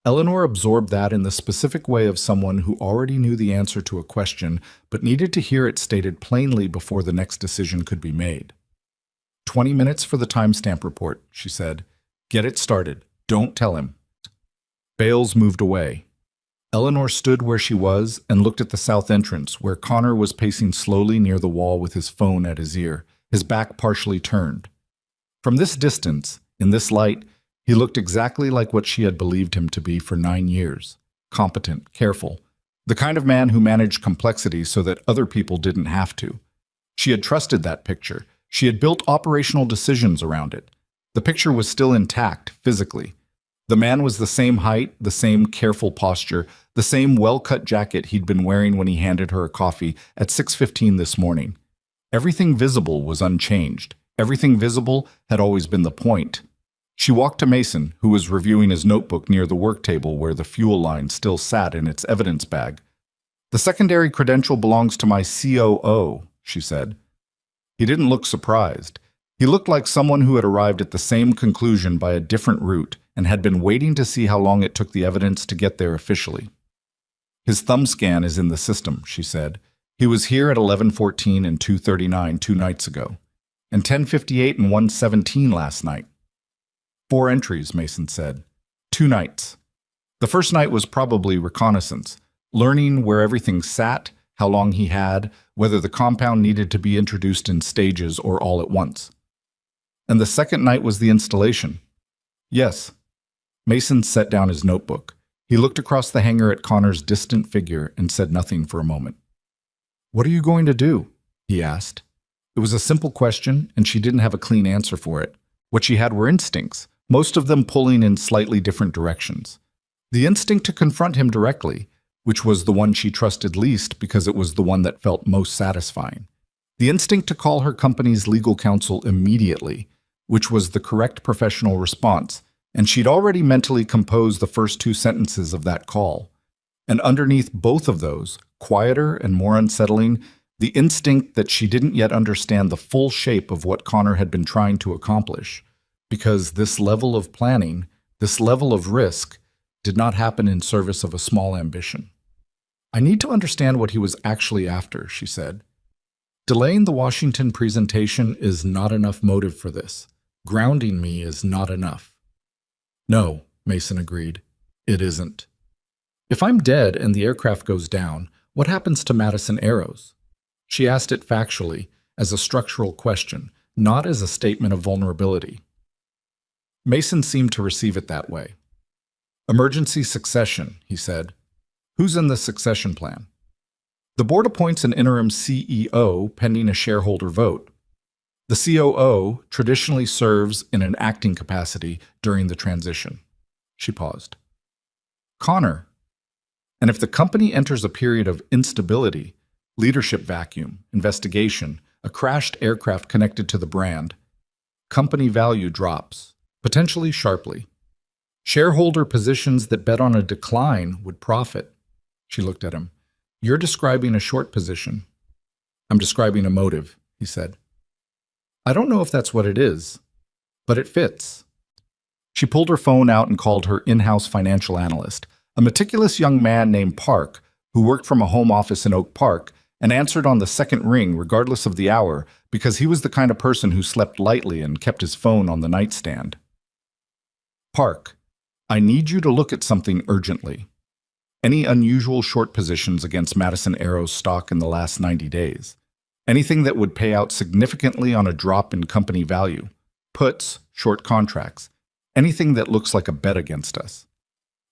Eleanor absorbed that in the specific way of someone who already knew the answer to a question but needed to hear it stated plainly before the next decision could be made. 20 minutes for the timestamp report, she said. Get it started. Don't tell him. Bales moved away. Eleanor stood where she was and looked at the south entrance, where Connor was pacing slowly near the wall with his phone at his ear, his back partially turned. From this distance, in this light, he looked exactly like what she had believed him to be for 9 years. Competent, careful, the kind of man who managed complexity so that other people didn't have to. She had trusted that picture. She had built operational decisions around it. The picture was still intact, physically. The man was the same height, the same careful posture, the same well-cut jacket he'd been wearing when he handed her a coffee at 6:15 this morning. Everything visible was unchanged. Everything visible had always been the point. She walked to Mason, who was reviewing his notebook near the work table where the fuel line still sat in its evidence bag. "The secondary credential belongs to my COO," she said. He didn't look surprised. He looked like someone who had arrived at the same conclusion by a different route and had been waiting to see how long it took the evidence to get there officially. "His thumb scan is in the system," she said. "He was here at 11:14 and 2:39 2 nights ago, and 10:58 and 1:17 last night." 4 entries, Mason said. 2 nights. The first night was probably reconnaissance, learning where everything sat, how long he had, whether the compound needed to be introduced in stages or all at once. And the second night was the installation. Yes. Mason set down his notebook. He looked across the hangar at Connor's distant figure and said nothing for a moment. "What are you going to do?" he asked. It was a simple question, and she didn't have a clean answer for it. What she had were instincts, most of them pulling in slightly different directions. The instinct to confront him directly, which was the one she trusted least because it was the one that felt most satisfying. The instinct to call her company's legal counsel immediately, which was the correct professional response, and she'd already mentally composed the first two sentences of that call. And underneath both of those, quieter and more unsettling, the instinct that she didn't yet understand the full shape of what Connor had been trying to accomplish, because this level of planning, this level of risk, did not happen in service of a small ambition. "I need to understand what he was actually after," she said. "Delaying the Washington presentation is not enough motive for this. Grounding me is not enough." "No," Mason agreed. "It isn't. If I'm dead and the aircraft goes down, what happens to Madison Arrows?" She asked it factually, as a structural question, not as a statement of vulnerability. Mason seemed to receive it that way. "Emergency succession," he said. "Who's in the succession plan?" "The board appoints an interim CEO pending a shareholder vote. The COO traditionally serves in an acting capacity during the transition." She paused. "Connor, and if the company enters a period of instability, leadership vacuum, investigation, a crashed aircraft connected to the brand, company value drops, potentially sharply. Shareholder positions that bet on a decline would profit." She looked at him. "You're describing a short position." "I'm describing a motive," he said. "I don't know if that's what it is, but it fits." She pulled her phone out and called her in-house financial analyst, a meticulous young man named Park, who worked from a home office in Oak Park, and answered on the second ring regardless of the hour because he was the kind of person who slept lightly and kept his phone on the nightstand. "Park, I need you to look at something urgently. Any unusual short positions against Madison Arrows stock in the last 90 days. Anything that would pay out significantly on a drop in company value. Puts, short contracts. Anything that looks like a bet against us.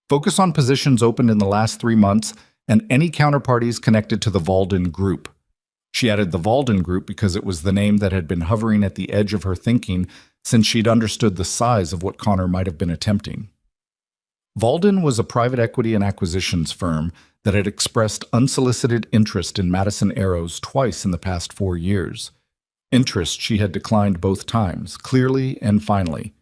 Focus on positions opened in the last 3 months and any counterparties connected to the Valden Group." She added the Valden Group because it was the name that had been hovering at the edge of her thinking since she'd understood the size of what Connor might have been attempting. Valden was a private equity and acquisitions firm that had expressed unsolicited interest in Madison Arrows twice in the past 4 years. Interest she had declined both times, clearly and finally.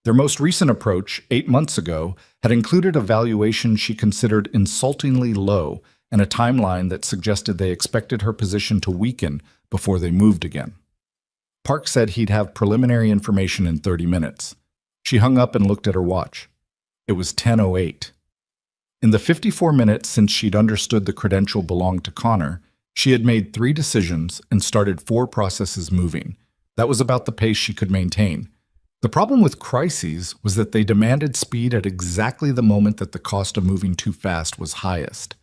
Their most recent approach, 8 months ago, had included a valuation she considered insultingly low and a timeline that suggested they expected her position to weaken before they moved again. Park said he'd have preliminary information in 30 minutes. She hung up and looked at her watch. It was 10:08. In the 54 minutes since she'd understood the credential belonged to Connor, she had made 3 decisions and started 4 processes moving. That was about the pace she could maintain. The problem with crises was that they demanded speed at exactly the moment that the cost of moving too fast was highest.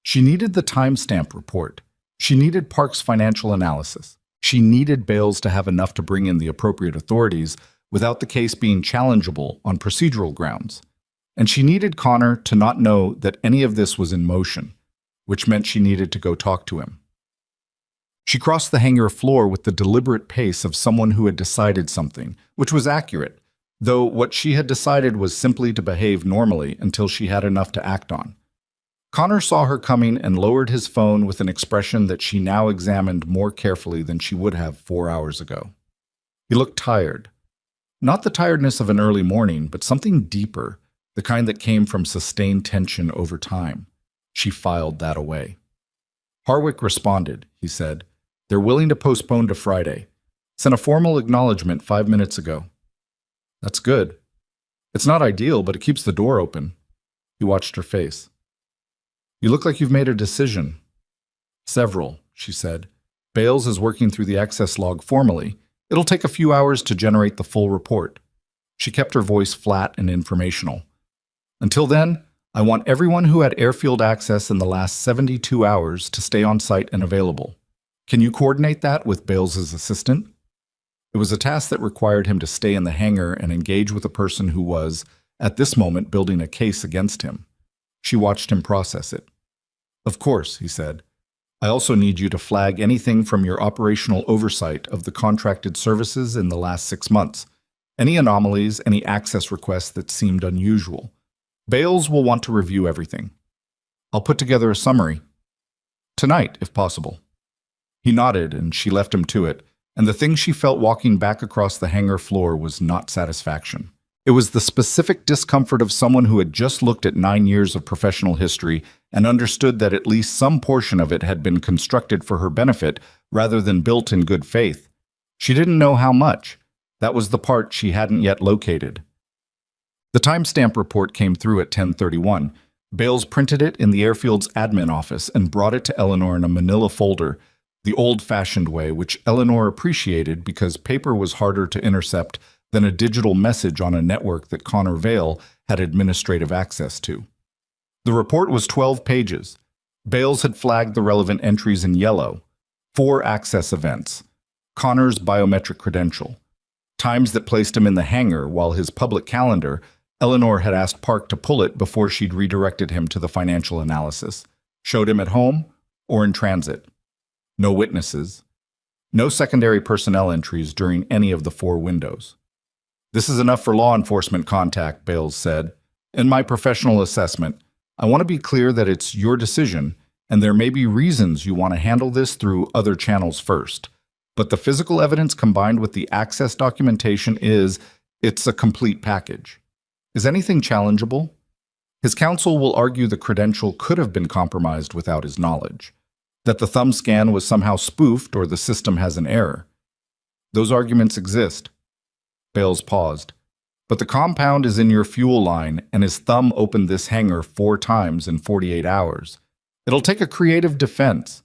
She needed the timestamp report. She needed Park's financial analysis. She needed Bales to have enough to bring in the appropriate authorities without the case being challengeable on procedural grounds. And she needed Connor to not know that any of this was in motion, which meant she needed to go talk to him. She crossed the hangar floor with the deliberate pace of someone who had decided something, which was accurate, though what she had decided was simply to behave normally until she had enough to act on. Connor saw her coming and lowered his phone with an expression that she now examined more carefully than she would have 4 hours ago. He looked tired. Not the tiredness of an early morning, but something deeper, the kind that came from sustained tension over time. She filed that away. "Harwick responded," he said. "They're willing to postpone to Friday. Sent a formal acknowledgement 5 minutes ago." "That's good. It's not ideal, but it keeps the door open." He watched her face. "You look like you've made a decision." "Several," she said. "Bales is working through the access log formally. It'll take a few hours to generate the full report." She kept her voice flat and informational. "Until then, I want everyone who had airfield access in the last 72 hours to stay on site and available. Can you coordinate that with Bales' assistant?" It was a task that required him to stay in the hangar and engage with a person who was, at this moment, building a case against him. She watched him process it. "Of course," he said. I also need you to flag anything from your operational oversight of the contracted services in the last 6 months. Any anomalies, any access requests that seemed unusual. Bales will want to review everything. I'll put together a summary. Tonight, if possible. He nodded, and she left him to it, and the thing she felt walking back across the hangar floor was not satisfaction. It was the specific discomfort of someone who had just looked at 9 years of professional history and understood that at least some portion of it had been constructed for her benefit rather than built in good faith. She didn't know how much. That was the part she hadn't yet located. The timestamp report came through at 10:31. Bales printed it in the airfield's admin office and brought it to Eleanor in a manila folder, the old-fashioned way, which Eleanor appreciated because paper was harder to intercept than a digital message on a network that Connor Vale had administrative access to. The report was 12 pages. Bales had flagged the relevant entries in yellow. 4 access events. Connor's biometric credential. Times that placed him in the hangar, while his public calendar, Eleanor had asked Park to pull it before she'd redirected him to the financial analysis. Showed him at home or in transit. No witnesses. No secondary personnel entries during any of the 4 windows. This is enough for law enforcement contact, Bales said. In my professional assessment, I want to be clear that it's your decision, and there may be reasons you want to handle this through other channels first. But the physical evidence combined with the access documentation it's a complete package. Is anything challengeable? His counsel will argue the credential could have been compromised without his knowledge, that the thumb scan was somehow spoofed or the system has an error. Those arguments exist. Bales paused. But the compound is in your fuel line, and his thumb opened this hangar 4 times in 48 hours. It'll take a creative defense.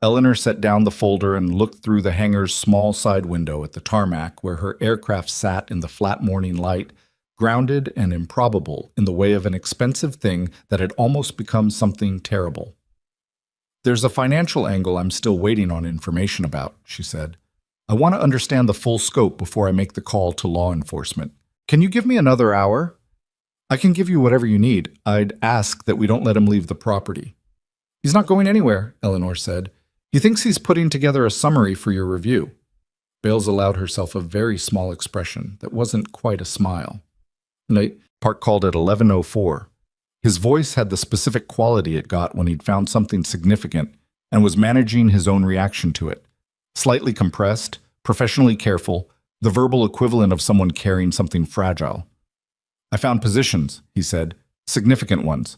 Eleanor set down the folder and looked through the hangar's small side window at the tarmac where her aircraft sat in the flat morning light, grounded and improbable in the way of an expensive thing that had almost become something terrible. There's a financial angle I'm still waiting on information about, she said. I want to understand the full scope before I make the call to law enforcement. Can you give me another hour? I can give you whatever you need. I'd ask that we don't let him leave the property. He's not going anywhere, Eleanor said. He thinks he's putting together a summary for your review. Bales allowed herself a very small expression that wasn't quite a smile. Park called at 11:04. His voice had the specific quality it got when he'd found something significant and was managing his own reaction to it. Slightly compressed, professionally careful, the verbal equivalent of someone carrying something fragile. I found positions, he said, significant ones.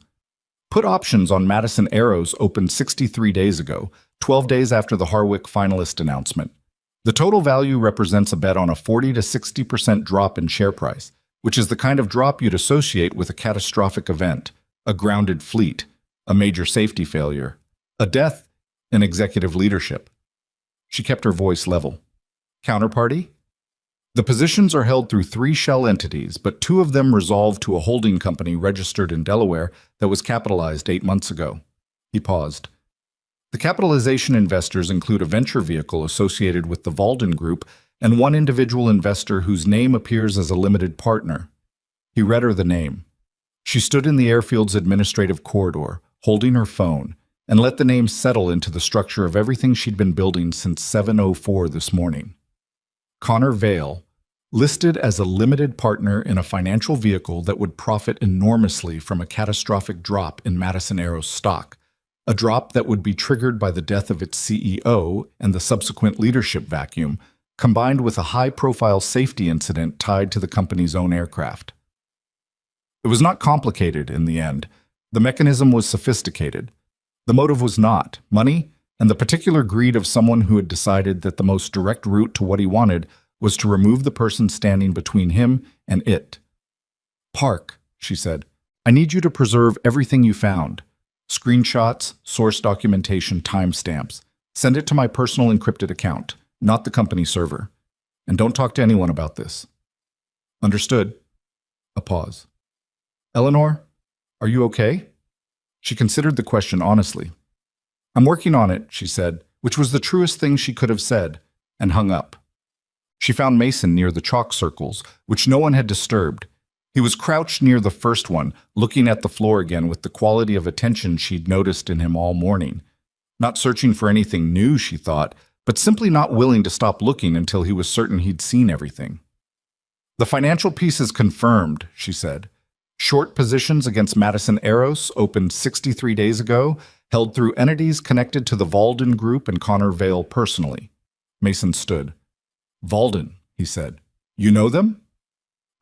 Put options on Madison Arrows opened 63 days ago, 12 days after the Harwick finalist announcement. The total value represents a bet on a 40 to 60% drop in share price, which is the kind of drop you'd associate with a catastrophic event, a grounded fleet, a major safety failure, a death in executive leadership. She kept her voice level. Counterparty? The positions are held through 3 shell entities, but 2 of them resolved to a holding company registered in Delaware that was capitalized 8 months ago. He paused. The capitalization investors include a venture vehicle associated with the Valden Group and 1 individual investor whose name appears as a limited partner. He read her the name. She stood in the airfield's administrative corridor, holding her phone, and let the name settle into the structure of everything she'd been building since 7:04 this morning. Connor Vale, listed as a limited partner in a financial vehicle that would profit enormously from a catastrophic drop in Madison Arrows stock, a drop that would be triggered by the death of its CEO and the subsequent leadership vacuum, combined with a high-profile safety incident tied to the company's own aircraft. It was not complicated in the end. The mechanism was sophisticated. The motive was not money and the particular greed of someone who had decided that the most direct route to what he wanted was to remove the person standing between him and it. Park, she said, I need you to preserve everything you found. Screenshots, source documentation, timestamps. Send it to my personal encrypted account, not the company server. And don't talk to anyone about this. Understood. A pause. Eleanor, are you okay? She considered the question honestly. I'm working on it, she said, which was the truest thing she could have said, and hung up. She found Mason near the chalk circles, which no one had disturbed. He was crouched near the first one, looking at the floor again with the quality of attention she'd noticed in him all morning. Not searching for anything new, she thought, but simply not willing to stop looking until he was certain he'd seen everything. The financial piece is confirmed, she said. Short positions against Madison Aeros opened 63 days ago, held through entities connected to the Valden Group and Connor Vale personally. Mason stood. Valden, he said. You know them?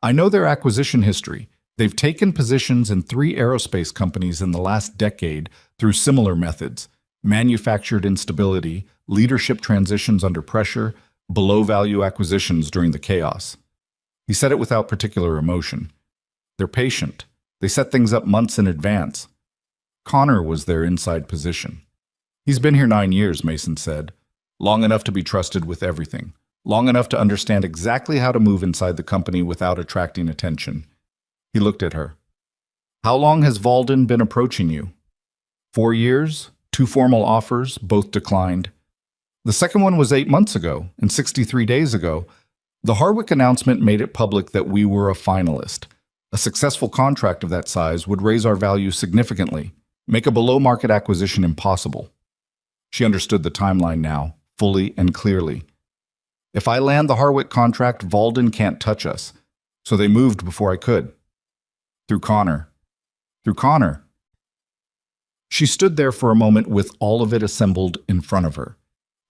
I know their acquisition history. They've taken positions in 3 aerospace companies in the last decade through similar methods: manufactured instability, leadership transitions under pressure, below-value acquisitions during the chaos. He said it without particular emotion. They're patient. They set things up months in advance. Connor was their inside position. He's been here 9 years, Mason said. Long enough to be trusted with everything. Long enough to understand exactly how to move inside the company without attracting attention. He looked at her. How long has Valden been approaching you? 4 years? 2 formal offers, both declined. The second one was 8 months ago, and 63 days ago. The Harwick announcement made it public that we were a finalist. A successful contract of that size would raise our value significantly, make a below-market acquisition impossible. She understood the timeline now, fully and clearly. If I land the Harwick contract, Valden can't touch us, so they moved before I could. Through Connor. Through Connor. She stood there for a moment with all of it assembled in front of her.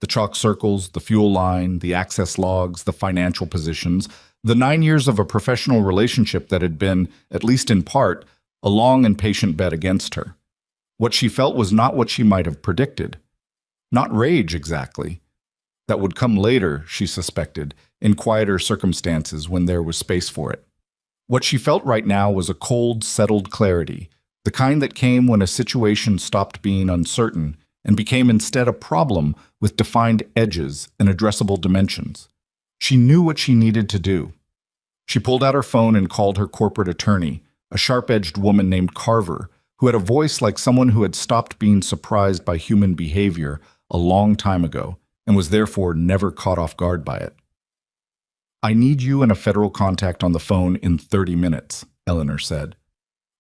The chalk circles, the fuel line, the access logs, the financial positions, the 9 years of a professional relationship that had been, at least in part, a long and patient bet against her. What she felt was not what she might have predicted. Not rage, exactly. That would come later, she suspected, in quieter circumstances when there was space for it. What she felt right now was a cold, settled clarity, the kind that came when a situation stopped being uncertain and became instead a problem with defined edges and addressable dimensions. She knew what she needed to do. She pulled out her phone and called her corporate attorney, a sharp-edged woman named Carver, who had a voice like someone who had stopped being surprised by human behavior a long time ago and was therefore never caught off guard by it. I need you and a federal contact on the phone in 30 minutes, Eleanor said.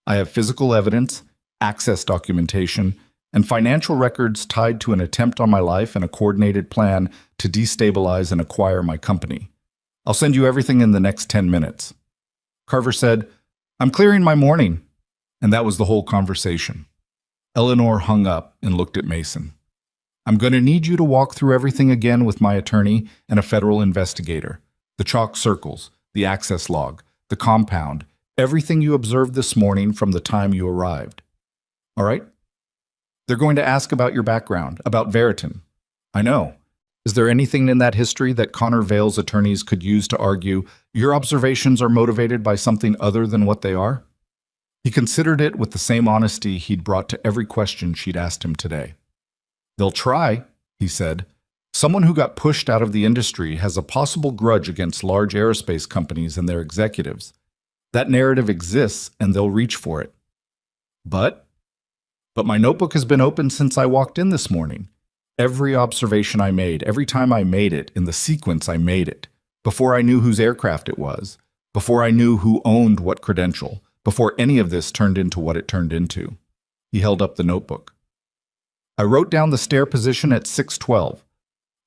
I have physical evidence, access documentation, and financial records tied to an attempt on my life and a coordinated plan to destabilize and acquire my company. I'll send you everything in the next 10 minutes. Carver said, I'm clearing my morning. And that was the whole conversation. Eleanor hung up and looked at Mason. I'm going to need you to walk through everything again with my attorney and a federal investigator. The chalk circles, the access log, the compound, everything you observed this morning from the time you arrived. All right? They're going to ask about your background, about Veritan. I know. Is there anything in that history that Connor Vale's attorneys could use to argue your observations are motivated by something other than what they are? He considered it with the same honesty he'd brought to every question she'd asked him today. They'll try, he said. Someone who got pushed out of the industry has a possible grudge against large aerospace companies and their executives. That narrative exists, and they'll reach for it. But my notebook has been open since I walked in this morning. Every observation I made, every time I made it, in the sequence I made it, before I knew whose aircraft it was, before I knew who owned what credential, before any of this turned into what it turned into. He held up the notebook. I wrote down the stair position at 6:12.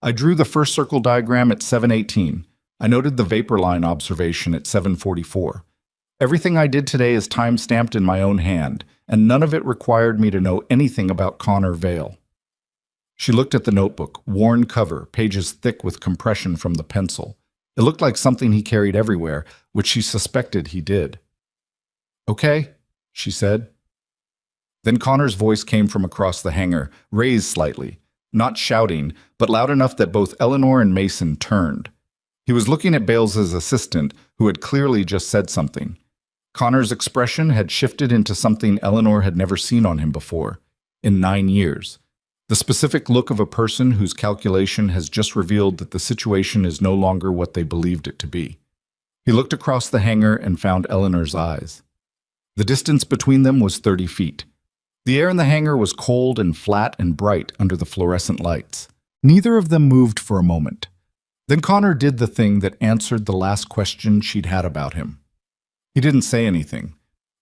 I drew the first circle diagram at 7:18. I noted the vapor line observation at 7:44. Everything I did today is time-stamped in my own hand, and none of it required me to know anything about Connor Vale. She looked at the notebook, worn cover, pages thick with compression from the pencil. It looked like something he carried everywhere, which she suspected he did. Okay, she said. Then Connor's voice came from across the hangar, raised slightly, not shouting, but loud enough that both Eleanor and Mason turned. He was looking at Bales's assistant, who had clearly just said something. Connor's expression had shifted into something Eleanor had never seen on him before, in 9 years. The specific look of a person whose calculation has just revealed that the situation is no longer what they believed it to be. He looked across the hangar and found Eleanor's eyes. The distance between them was 30 feet. The air in the hangar was cold and flat and bright under the fluorescent lights. Neither of them moved for a moment. Then Connor did the thing that answered the last question she'd had about him. He didn't say anything.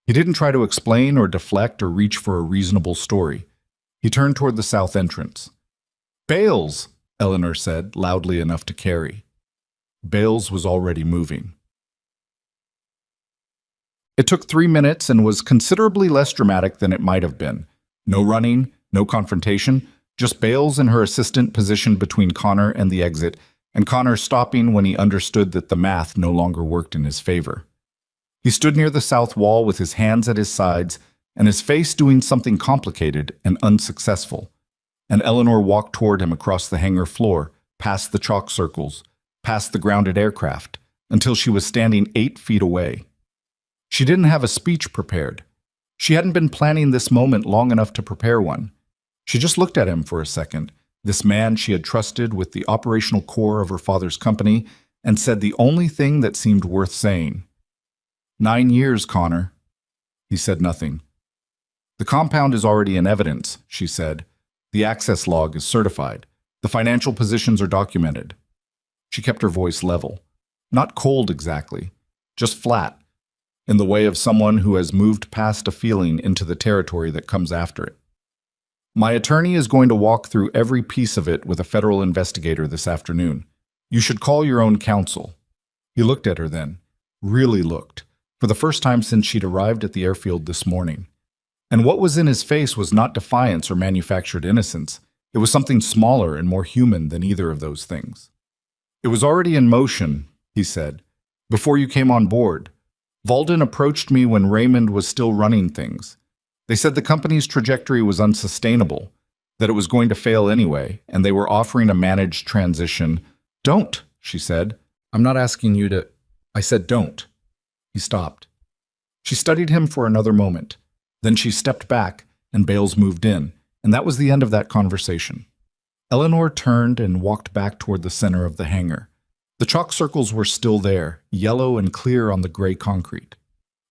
He didn't try to explain or deflect or reach for a reasonable story. He turned toward the south entrance. "Bales!" Eleanor said, loudly enough to carry. Bales was already moving. It took 3 minutes and was considerably less dramatic than it might have been. No running, no confrontation, just Bales and her assistant positioned between Connor and the exit, and Connor stopping when he understood that the math no longer worked in his favor. He stood near the south wall with his hands at his sides and his face doing something complicated and unsuccessful. And Eleanor walked toward him across the hangar floor, past the chalk circles, past the grounded aircraft, until she was standing 8 feet away. She didn't have a speech prepared. She hadn't been planning this moment long enough to prepare one. She just looked at him for a second, this man she had trusted with the operational core of her father's company, and said the only thing that seemed worth saying. 9 years, Connor." He said nothing. "The compound is already in evidence," she said. "The access log is certified. The financial positions are documented." She kept her voice level. Not cold exactly, just flat, in the way of someone who has moved past a feeling into the territory that comes after it. "My attorney is going to walk through every piece of it with a federal investigator this afternoon. You should call your own counsel." He looked at her then, really looked, for the first time since she'd arrived at the airfield this morning. And what was in his face was not defiance or manufactured innocence. It was something smaller and more human than either of those things. "It was already in motion," he said, "before you came on board. Valden approached me when Raymond was still running things. They said the company's trajectory was unsustainable, that it was going to fail anyway, and they were offering a managed transition." "Don't," she said. "I'm not asking you to—" "I said don't." He stopped. She studied him for another moment. Then she stepped back, and Bales moved in, and that was the end of that conversation. Eleanor turned and walked back toward the center of the hangar. The chalk circles were still there, yellow and clear on the gray concrete.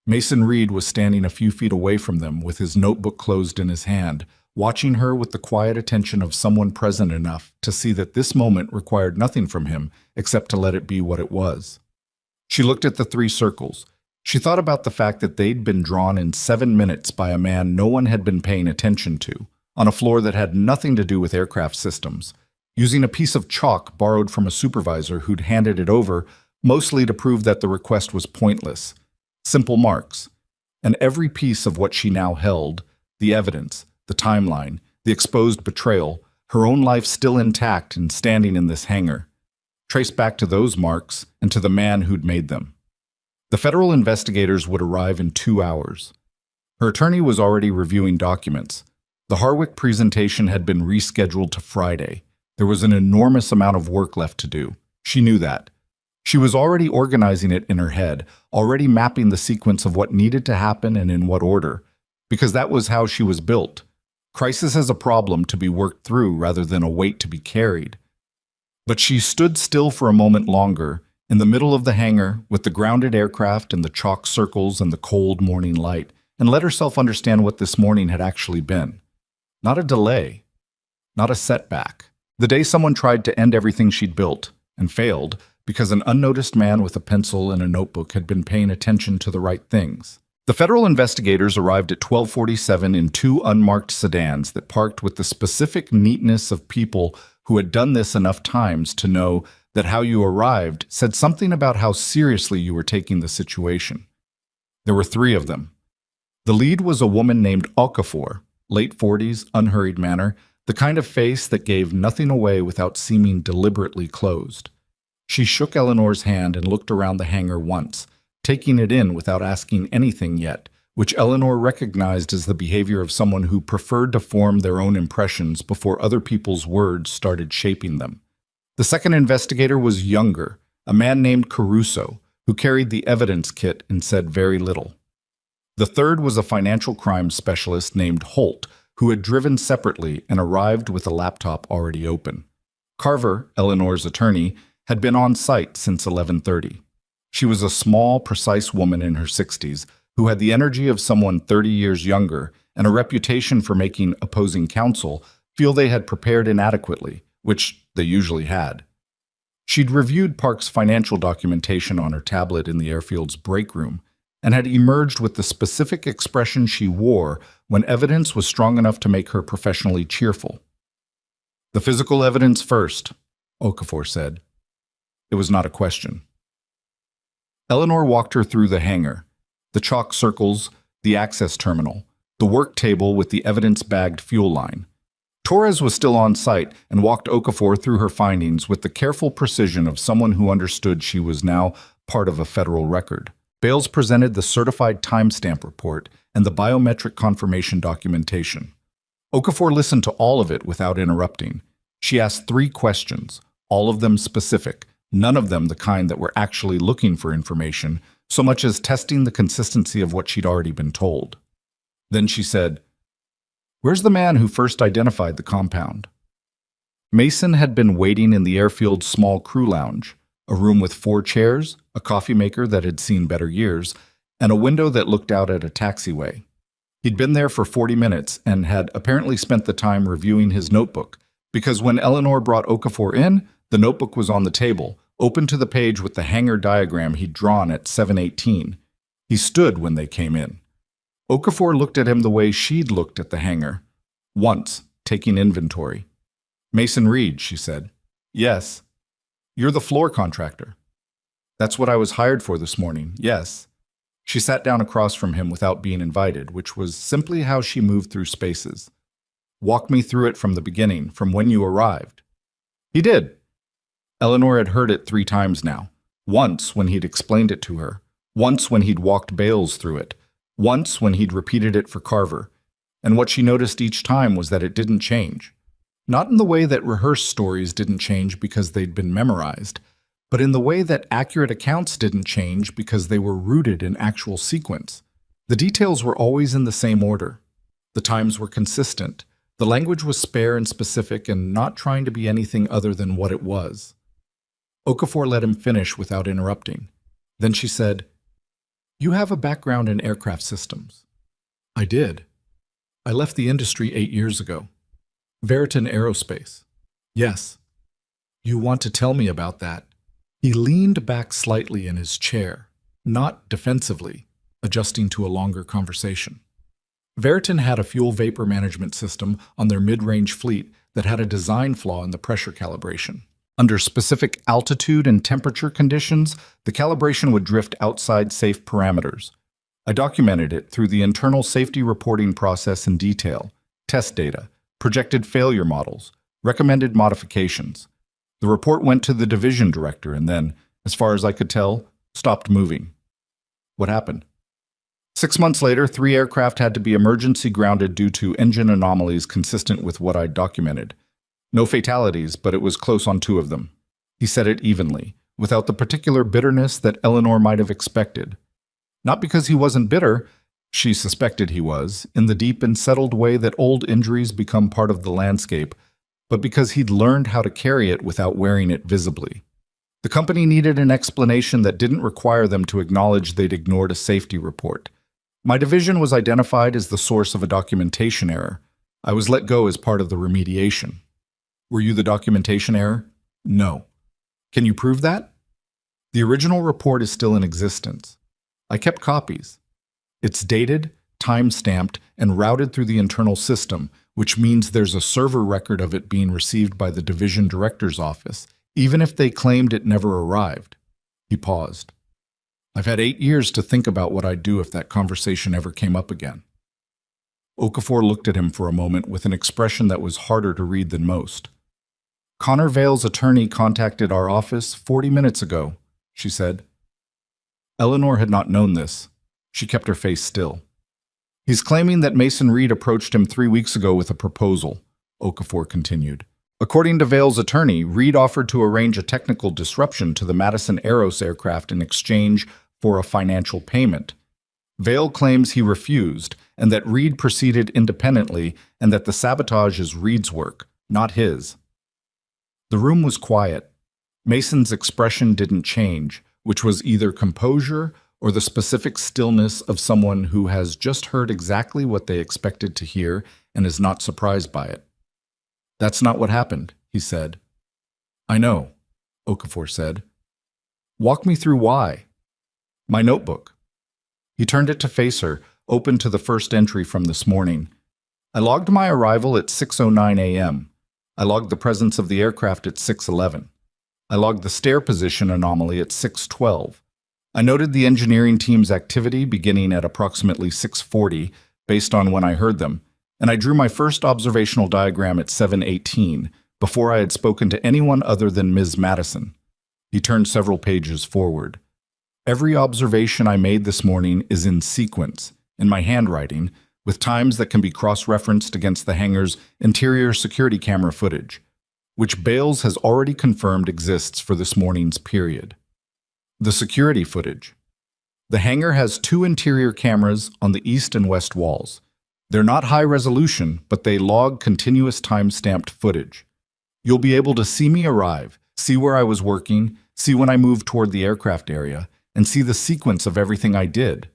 Mason Reed was standing a few feet away from them with his notebook closed in his hand, watching her with the quiet attention of someone present enough to see that this moment required nothing from him except to let it be what it was. She looked at the 3 circles. She thought about the fact that they'd been drawn in 7 minutes by a man no one had been paying attention to, on a floor that had nothing to do with aircraft systems, using a piece of chalk borrowed from a supervisor who'd handed it over, mostly to prove that the request was pointless. Simple marks. And every piece of what she now held, the evidence, the timeline, the exposed betrayal, her own life still intact and standing in this hangar, traced back to those marks and to the man who'd made them. The federal investigators would arrive in 2 hours. Her attorney was already reviewing documents. The Harwick presentation had been rescheduled to Friday. There was an enormous amount of work left to do. She knew that. She was already organizing it in her head, already mapping the sequence of what needed to happen and in what order, because that was how she was built. Crisis as a problem to be worked through rather than a weight to be carried. But she stood still for a moment longer, in the middle of the hangar, with the grounded aircraft and the chalk circles and the cold morning light, and let herself understand what this morning had actually been. Not a delay. Not a setback. The day someone tried to end everything she'd built, and failed, because an unnoticed man with a pencil and a notebook had been paying attention to the right things. The federal investigators arrived at 12:47 in 2 unmarked sedans that parked with the specific neatness of people who had done this enough times to know that how you arrived said something about how seriously you were taking the situation. There were 3 of them. The lead was a woman named Okafor, late 40s, unhurried manner, the kind of face that gave nothing away without seeming deliberately closed. She shook Eleanor's hand and looked around the hangar once, taking it in without asking anything yet, which Eleanor recognized as the behavior of someone who preferred to form their own impressions before other people's words started shaping them. The second investigator was younger, a man named Caruso, who carried the evidence kit and said very little. The third was a financial crimes specialist named Holt, who had driven separately and arrived with a laptop already open. Carver, Eleanor's attorney, had been on site since 11:30. She was a small, precise woman in her 60s who had the energy of someone 30 years younger and a reputation for making opposing counsel feel they had prepared inadequately, which they usually had. She'd reviewed Park's financial documentation on her tablet in the airfield's break room, and had emerged with the specific expression she wore when evidence was strong enough to make her professionally cheerful. "The physical evidence first," Okafor said. It was not a question. Eleanor walked her through the hangar, the chalk circles, the access terminal, the work table with the evidence-bagged fuel line. Torres was still on site and walked Okafor through her findings with the careful precision of someone who understood she was now part of a federal record. Bales presented the certified timestamp report and the biometric confirmation documentation. Okafor listened to all of it without interrupting. She asked 3 questions, all of them specific, none of them the kind that were actually looking for information, so much as testing the consistency of what she'd already been told. Then she said, "Where's the man who first identified the compound?" Mason had been waiting in the airfield's small crew lounge, a room with 4 chairs, a coffee maker that had seen better years, and a window that looked out at a taxiway. He'd been there for 40 minutes and had apparently spent the time reviewing his notebook, because when Eleanor brought Okafor in, the notebook was on the table, open to the page with the hangar diagram he'd drawn at 7:18. He stood when they came in. Okafor looked at him the way she'd looked at the hangar. Once, taking inventory. "Mason Reed," she said. "Yes." "You're the floor contractor." "That's what I was hired for this morning, yes." She sat down across from him without being invited, which was simply how she moved through spaces. "Walk me through it from the beginning, from when you arrived." He did. Eleanor had heard it 3 times now. Once when he'd explained it to her. Once when he'd walked Bales through it. Once when he'd repeated it for Carver. And what she noticed each time was that it didn't change. Not in the way that rehearsed stories didn't change because they'd been memorized, but in the way that accurate accounts didn't change because they were rooted in actual sequence. The details were always in the same order. The times were consistent. The language was spare and specific and not trying to be anything other than what it was. Okafor let him finish without interrupting. Then she said, "You have a background in aircraft systems." "I did. I left the industry 8 years ago. Veriton Aerospace." "Yes." "You want to tell me about that?" He leaned back slightly in his chair, not defensively, adjusting to a longer conversation. Veriton had a fuel vapor management system on their mid-range fleet that had a design flaw in the pressure calibration. Under specific altitude and temperature conditions, the calibration would drift outside safe parameters. I documented it through the internal safety reporting process in detail, test data, projected failure models, recommended modifications. The report went to the division director and then, as far as I could tell, stopped moving. What happened? 6 months later, 3 aircraft had to be emergency grounded due to engine anomalies consistent with what I'd documented. No fatalities, but it was close on 2 of them. He said it evenly, without the particular bitterness that Eleanor might have expected. Not because he wasn't bitter, she suspected he was, in the deep and settled way that old injuries become part of the landscape, but because he'd learned how to carry it without wearing it visibly. The company needed an explanation that didn't require them to acknowledge they'd ignored a safety report. My division was identified as the source of a documentation error. I was let go as part of the remediation. Were you the documentation error? No. Can you prove that? The original report is still in existence. I kept copies. It's dated, time-stamped, and routed through the internal system, which means there's a server record of it being received by the division director's office, even if they claimed it never arrived. He paused. I've had 8 years to think about what I'd do if that conversation ever came up again. Okafor looked at him for a moment with an expression that was harder to read than most. Connor Vale's attorney contacted our office 40 minutes ago, she said. Eleanor had not known this. She kept her face still. He's claiming that Mason Reed approached him 3 weeks ago with a proposal, Okafor continued. According to Vale's attorney, Reed offered to arrange a technical disruption to the Madison Aeros aircraft in exchange for a financial payment. Vale claims he refused, and that Reed proceeded independently, and that the sabotage is Reed's work, not his. The room was quiet. Mason's expression didn't change, which was either composure or the specific stillness of someone who has just heard exactly what they expected to hear and is not surprised by it. That's not what happened, he said. I know, Okafor said. Walk me through why. My notebook. He turned it to face her, open to the first entry from this morning. I logged my arrival at 6:09 a.m. I logged the presence of the aircraft at 6:11. I logged the stair position anomaly at 6:12. I noted the engineering team's activity beginning at approximately 6:40 based on when I heard them, and I drew my first observational diagram at 7:18 before I had spoken to anyone other than Ms. Madison. He turned several pages forward. Every observation I made this morning is in sequence, in my handwriting, with times that can be cross-referenced against the hangar's interior security camera footage, which Bales has already confirmed exists for this morning's period. The security footage. The hangar has 2 interior cameras on the east and west walls. They're not high resolution, but they log continuous time-stamped footage. You'll be able to see me arrive, see where I was working, see when I moved toward the aircraft area, and see the sequence of everything I did.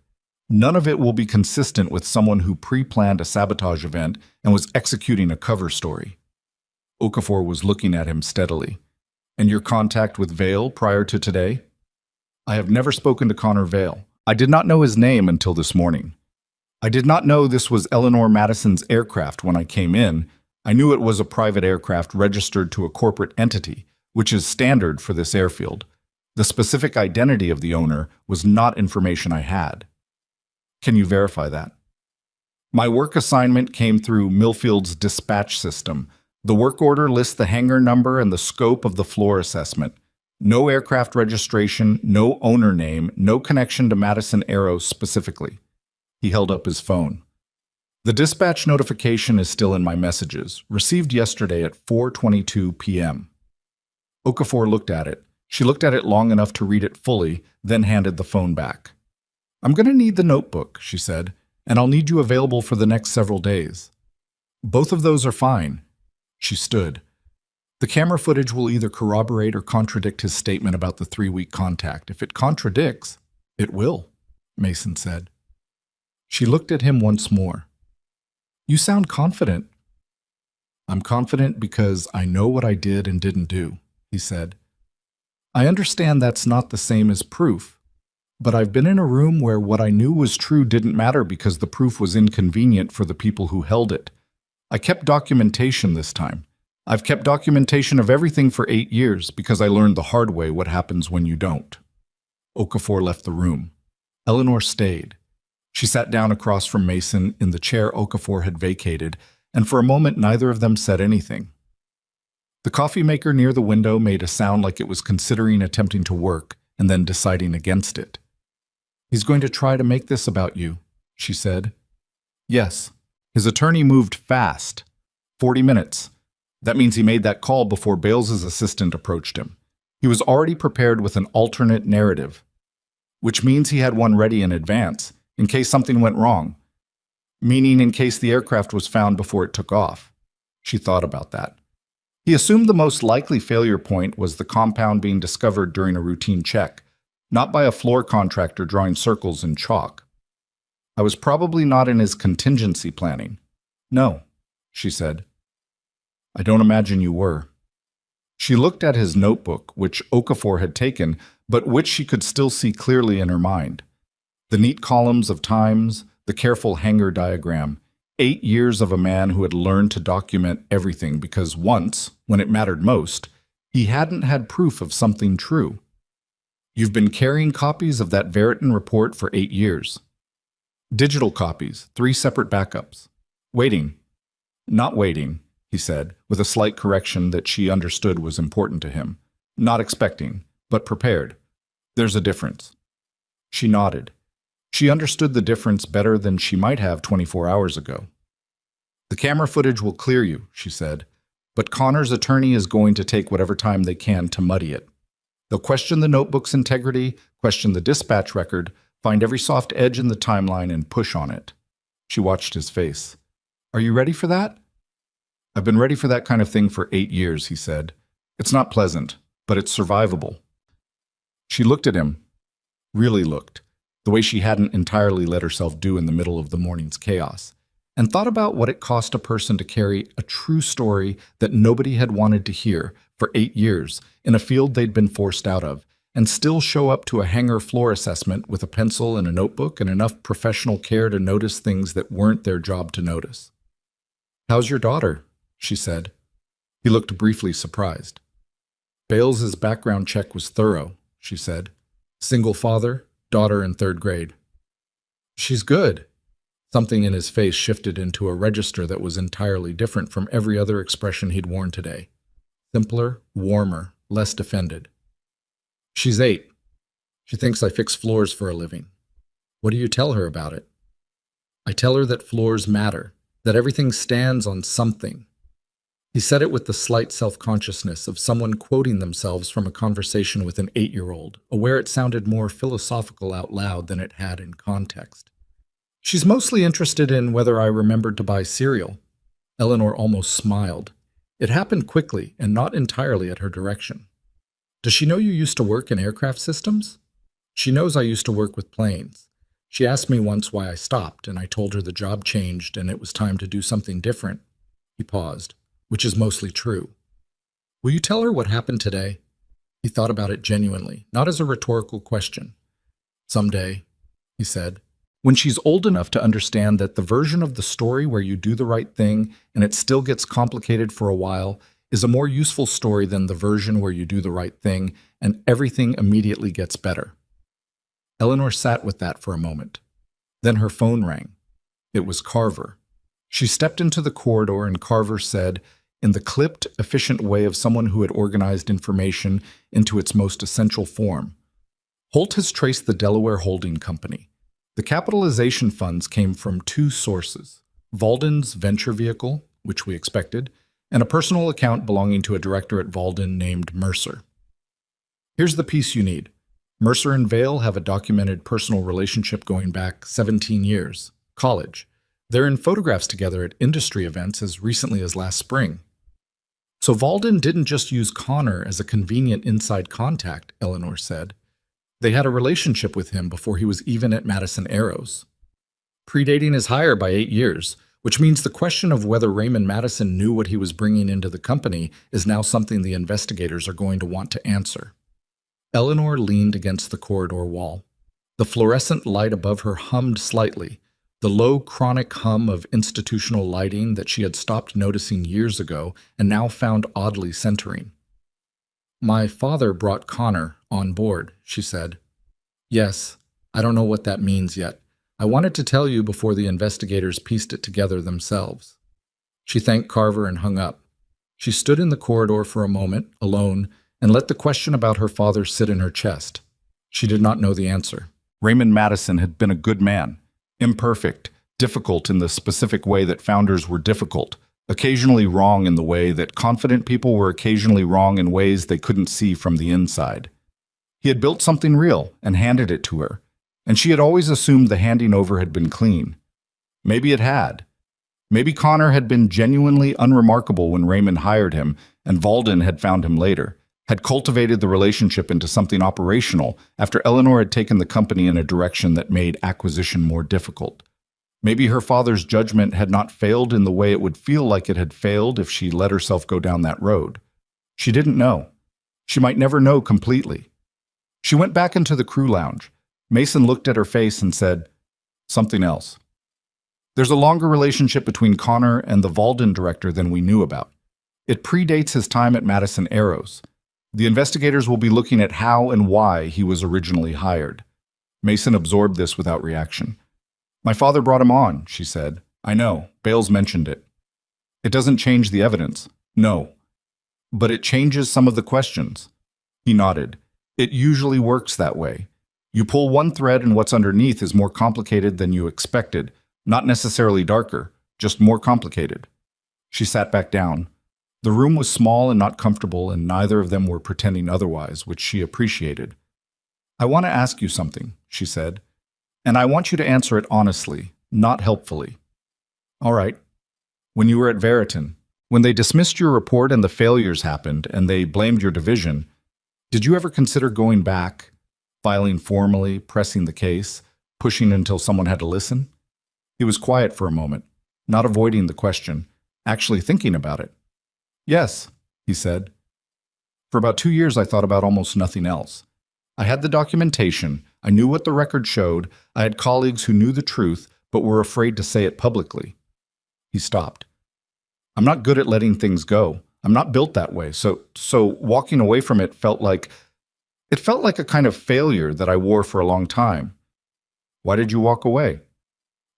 None of it will be consistent with someone who pre-planned a sabotage event and was executing a cover story. Okafor was looking at him steadily. And your contact with Vale prior to today? I have never spoken to Connor Vale. I did not know his name until this morning. I did not know this was Eleanor Madison's aircraft when I came in. I knew it was a private aircraft registered to a corporate entity, which is standard for this airfield. The specific identity of the owner was not information I had. Can you verify that? My work assignment came through Millfield's dispatch system. The work order lists the hangar number and the scope of the floor assessment. No aircraft registration, no owner name, no connection to Madison Aero specifically. He held up his phone. The dispatch notification is still in my messages, received yesterday at 4:22 p.m. Okafor looked at it. She looked at it long enough to read it fully, then handed the phone back. I'm going to need the notebook, she said, and I'll need you available for the next several days. Both of those are fine. She stood. The camera footage will either corroborate or contradict his statement about the 3-week contact. If it contradicts, it will, Mason said. She looked at him once more. You sound confident. I'm confident because I know what I did and didn't do, he said. I understand that's not the same as proof, but I've been in a room where what I knew was true didn't matter because the proof was inconvenient for the people who held it. I kept documentation this time. I've kept documentation of everything for 8 years because I learned the hard way what happens when you don't. Okafor left the room. Eleanor stayed. She sat down across from Mason in the chair Okafor had vacated, and for a moment neither of them said anything. The coffee maker near the window made a sound like it was considering attempting to work and then deciding against it. He's going to try to make this about you, she said. Yes. His attorney moved fast. 40 minutes. That means he made that call before Bales's assistant approached him. He was already prepared with an alternate narrative, which means he had one ready in advance, in case something went wrong, meaning in case the aircraft was found before it took off. She thought about that. He assumed the most likely failure point was the compound being discovered during a routine check, not by a floor contractor drawing circles in chalk. I was probably not in his contingency planning. No, she said. I don't imagine you were. She looked at his notebook, which Okafor had taken, but which she could still see clearly in her mind. The neat columns of times, the careful hangar diagram, 8 years of a man who had learned to document everything because once, when it mattered most, he hadn't had proof of something true. You've been carrying copies of that Veritan report for 8 years. Digital copies, 3 separate backups. Waiting. Not waiting, he said, with a slight correction that she understood was important to him. Not expecting, but prepared. There's a difference. She nodded. She understood the difference better than she might have 24 hours ago. The camera footage will clear you, she said, but Connor's attorney is going to take whatever time they can to muddy it. They'll question the notebook's integrity, question the dispatch record, find every soft edge in the timeline and push on it. She watched his face. Are you ready for that? I've been ready for that kind of thing for 8 years, he said. It's not pleasant, but it's survivable. She looked at him, really looked, the way she hadn't entirely let herself do in the middle of the morning's chaos, and thought about what it cost a person to carry a true story that nobody had wanted to hear for 8 years in a field they'd been forced out of, and still show up to a hangar floor assessment with a pencil and a notebook and enough professional care to notice things that weren't their job to notice. "How's your daughter?" she said. He looked briefly surprised. "Bales's background check was thorough," she said. "Single father, daughter in 3rd grade. "She's good." Something in his face shifted into a register that was entirely different from every other expression he'd worn today. Simpler, warmer, less defended. "She's 8. She thinks I fix floors for a living." "What do you tell her about it?" "I tell her that floors matter, that everything stands on something." He said it with the slight self-consciousness of someone quoting themselves from a conversation with an 8-year-old, aware it sounded more philosophical out loud than it had in context. "She's mostly interested in whether I remembered to buy cereal." Eleanor almost smiled. It happened quickly and not entirely at her direction. "Does she know you used to work in aircraft systems?" "She knows I used to work with planes. She asked me once why I stopped, and I told her the job changed and it was time to do something different." He paused, "which is mostly true." "Will you tell her what happened today?" He thought about it genuinely, not as a rhetorical question. "Someday," he said. "When she's old enough to understand that the version of the story where you do the right thing and it still gets complicated for a while is a more useful story than the version where you do the right thing and everything immediately gets better." Eleanor sat with that for a moment. Then her phone rang. It was Carver. She stepped into the corridor and Carver said, in the clipped, efficient way of someone who had organized information into its most essential form, "Holt has traced the Delaware Holding Company. The capitalization funds came from 2 sources, Valden's venture vehicle, which we expected, and a personal account belonging to a director at Valden named Mercer. Here's the piece you need. Mercer and Vail have a documented personal relationship going back 17 years, college. They're in photographs together at industry events as recently as last spring." "So Valden didn't just use Connor as a convenient inside contact," Eleanor said. "They had a relationship with him before he was even at Madison Aeros, predating his hire by 8 years, which means the question of whether Raymond Madison knew what he was bringing into the company is now something the investigators are going to want to answer." Eleanor leaned against the corridor wall. The fluorescent light above her hummed slightly, the low, chronic hum of institutional lighting that she had stopped noticing years ago and now found oddly centering. "My father brought Connor on board," she said. "Yes, I don't know what that means yet. I wanted to tell you before the investigators pieced it together themselves." She thanked Carver and hung up. She stood in the corridor for a moment, alone, and let the question about her father sit in her chest. She did not know the answer. Raymond Madison had been a good man, imperfect, difficult in the specific way that founders were difficult, occasionally wrong in the way that confident people were occasionally wrong in ways they couldn't see from the inside. He had built something real and handed it to her, and she had always assumed the handing over had been clean. Maybe it had. Maybe Connor had been genuinely unremarkable when Raymond hired him, and Valden had found him later, had cultivated the relationship into something operational after Eleanor had taken the company in a direction that made acquisition more difficult. Maybe her father's judgment had not failed in the way it would feel like it had failed if she let herself go down that road. She didn't know. She might never know completely. She went back into the crew lounge. Mason looked at her face and said, "Something else. There's a longer relationship between Connor and the Valden director than we knew about. It predates his time at Madison Aeros. The investigators will be looking at how and why he was originally hired." Mason absorbed this without reaction. "My father brought him on," she said. "I know. Bales mentioned it. It doesn't change the evidence. No. But it changes some of the questions." He nodded. "It usually works that way. You pull one thread and what's underneath is more complicated than you expected. Not necessarily darker, just more complicated." She sat back down. The room was small and not comfortable, and neither of them were pretending otherwise, which she appreciated. "I want to ask you something," she said, "and I want you to answer it honestly, not helpfully." "All right. When you were at Veriton, when they dismissed your report and the failures happened, and they blamed your division, did you ever consider going back, filing formally, pressing the case, pushing until someone had to listen?" He was quiet for a moment, not avoiding the question, actually thinking about it. "Yes," he said. "For about 2 years I thought about almost nothing else. I had the documentation. I knew what the record showed. I had colleagues who knew the truth, but were afraid to say it publicly. He stopped. I'm not good at letting things go. I'm not built that way. So walking away from it felt like a kind of failure that I wore for a long time. Why did you walk away?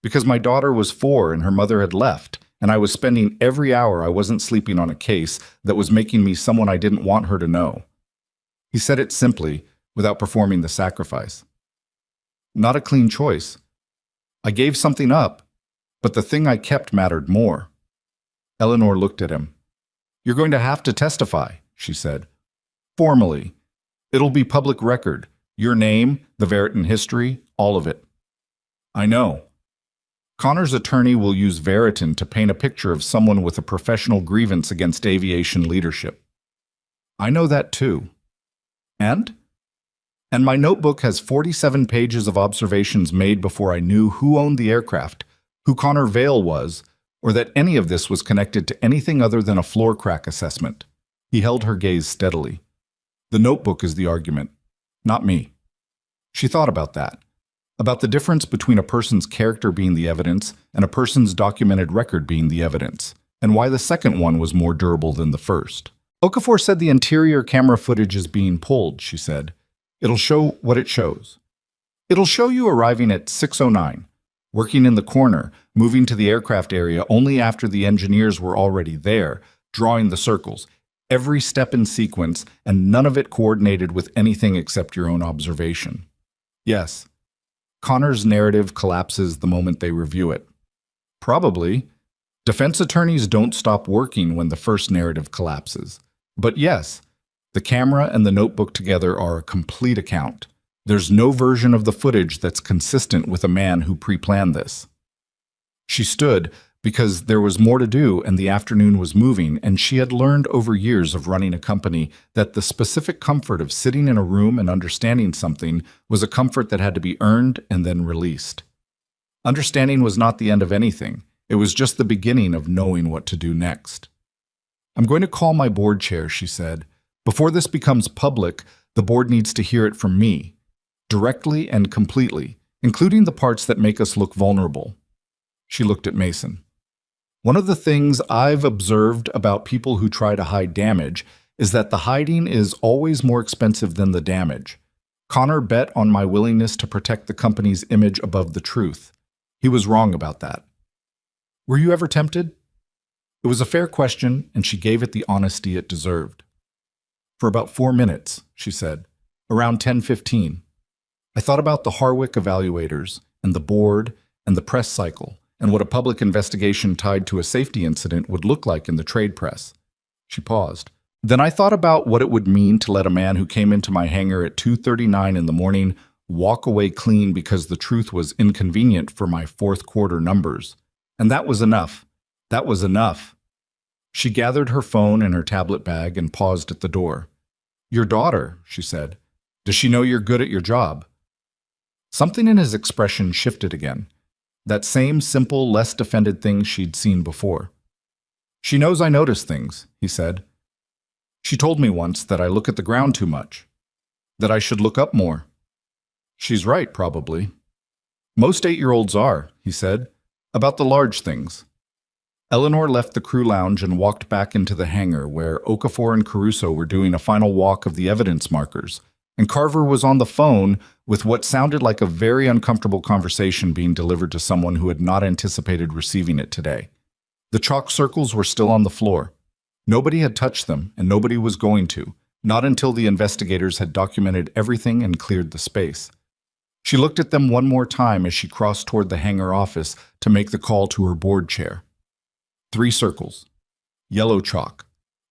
Because my daughter was 4 and her mother had left, and I was spending every hour I wasn't sleeping on a case that was making me someone I didn't want her to know. He said it simply, without performing the sacrifice. Not a clean choice. I gave something up, but the thing I kept mattered more. Eleanor looked at him. You're going to have to testify, she said. Formally. It'll be public record. Your name, the Veritan history, all of it. I know. Connor's attorney will use Veritan to paint a picture of someone with a professional grievance against aviation leadership. I know that too. And my notebook has 47 pages of observations made before I knew who owned the aircraft, who Connor Vale was, or that any of this was connected to anything other than a floor crack assessment. He held her gaze steadily. The notebook is the argument, not me. She thought about that, about the difference between a person's character being the evidence and a person's documented record being the evidence, and why the second one was more durable than the first. Okafor said the interior camera footage is being pulled, she said. It'll show what it shows. It'll show you arriving at 6:09, working in the corner, moving to the aircraft area only after the engineers were already there, drawing the circles, every step in sequence, and none of it coordinated with anything except your own observation. Yes, Connor's narrative collapses the moment they review it. Probably. Defense attorneys don't stop working when the first narrative collapses. But yes, the camera and the notebook together are a complete account. There's no version of the footage that's consistent with a man who pre-planned this. She stood because there was more to do and the afternoon was moving, and she had learned over years of running a company that the specific comfort of sitting in a room and understanding something was a comfort that had to be earned and then released. Understanding was not the end of anything. It was just the beginning of knowing what to do next. I'm going to call my board chair, she said. Before this becomes public, the board needs to hear it from me, directly and completely, including the parts that make us look vulnerable. She looked at Mason. One of the things I've observed about people who try to hide damage is that the hiding is always more expensive than the damage. Connor bet on my willingness to protect the company's image above the truth. He was wrong about that. Were you ever tempted? It was a fair question, and she gave it the honesty it deserved. For about 4 minutes, she said, around 10:15. I thought about the Harwick evaluators, and the board, and the press cycle, and what a public investigation tied to a safety incident would look like in the trade press. She paused. Then I thought about what it would mean to let a man who came into my hangar at 2:39 in the morning walk away clean because the truth was inconvenient for my fourth quarter numbers. And that was enough. That was enough. She gathered her phone and her tablet bag and paused at the door. Your daughter, she said. Does she know you're good at your job? Something in his expression shifted again. That same simple, less defended thing she'd seen before. She knows I notice things, he said. She told me once that I look at the ground too much, that I should look up more. She's right, probably. Most 8-year-olds are, he said, about the large things. Eleanor left the crew lounge and walked back into the hangar where Okafor and Caruso were doing a final walk of the evidence markers, and Carver was on the phone with what sounded like a very uncomfortable conversation being delivered to someone who had not anticipated receiving it today. The chalk circles were still on the floor. Nobody had touched them, and nobody was going to, not until the investigators had documented everything and cleared the space. She looked at them one more time as she crossed toward the hangar office to make the call to her board chair. 3 circles. Yellow chalk.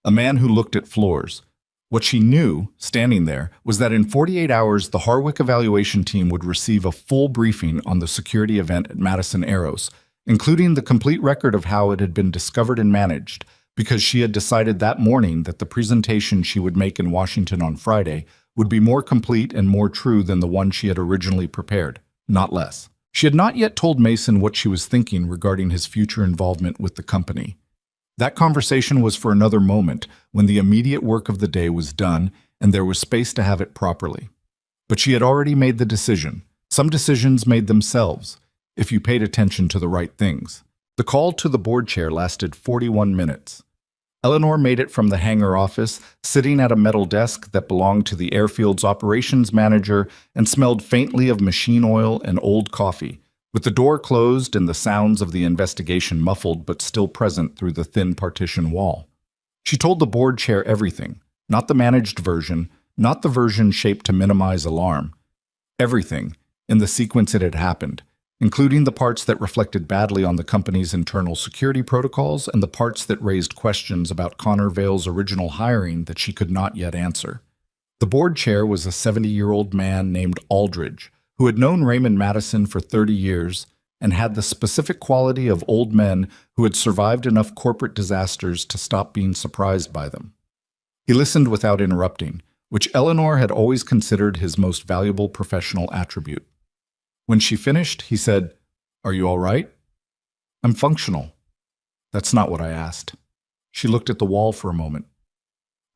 A man who looked at floors. What she knew, standing there, was that in 48 hours the Harwick evaluation team would receive a full briefing on the security event at Madison Aeros, including the complete record of how it had been discovered and managed, because she had decided that morning that the presentation she would make in Washington on Friday would be more complete and more true than the one she had originally prepared, not less. She had not yet told Mason what she was thinking regarding his future involvement with the company. That conversation was for another moment, when the immediate work of the day was done and there was space to have it properly. But she had already made the decision. Some decisions made themselves, if you paid attention to the right things. The call to the board chair lasted 41 minutes. Eleanor made it from the hangar office, sitting at a metal desk that belonged to the airfield's operations manager and smelled faintly of machine oil and old coffee, with the door closed and the sounds of the investigation muffled but still present through the thin partition wall. She told the board chair everything, not the managed version, not the version shaped to minimize alarm. Everything, in the sequence it had happened, including the parts that reflected badly on the company's internal security protocols and the parts that raised questions about Connor Vale's original hiring that she could not yet answer. The board chair was a 70-year-old man named Aldridge, who had known Raymond Madison for 30 years and had the specific quality of old men who had survived enough corporate disasters to stop being surprised by them. He listened without interrupting, which Eleanor had always considered his most valuable professional attribute. When she finished, he said, "Are you all right?" "I'm functional." "That's not what I asked." She looked at the wall for a moment.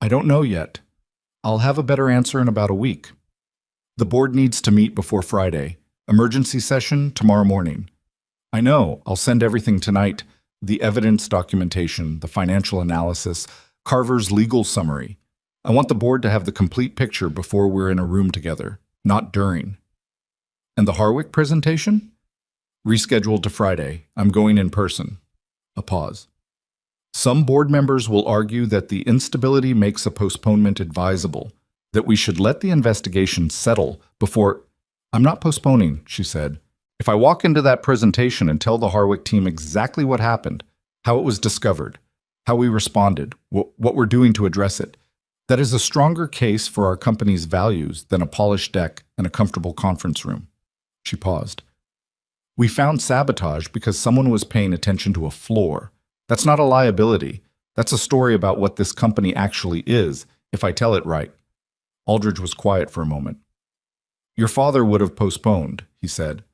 "I don't know yet. I'll have a better answer in about a week. The board needs to meet before Friday. Emergency session tomorrow morning." "I know. I'll send everything tonight. The evidence documentation, the financial analysis, Carver's legal summary. I want the board to have the complete picture before we're in a room together, not during." "And the Harwick presentation?" "Rescheduled to Friday. I'm going in person." A pause. "Some board members will argue that the instability makes a postponement advisable, that we should let the investigation settle before—" "I'm not postponing," she said. "If I walk into that presentation and tell the Harwick team exactly what happened, how it was discovered, how we responded, what we're doing to address it, that is a stronger case for our company's values than a polished deck and a comfortable conference room." She paused. "We found sabotage because someone was paying attention to a floor. That's not a liability. That's a story about what this company actually is, if I tell it right." Aldridge was quiet for a moment. "Your father would have postponed," he said.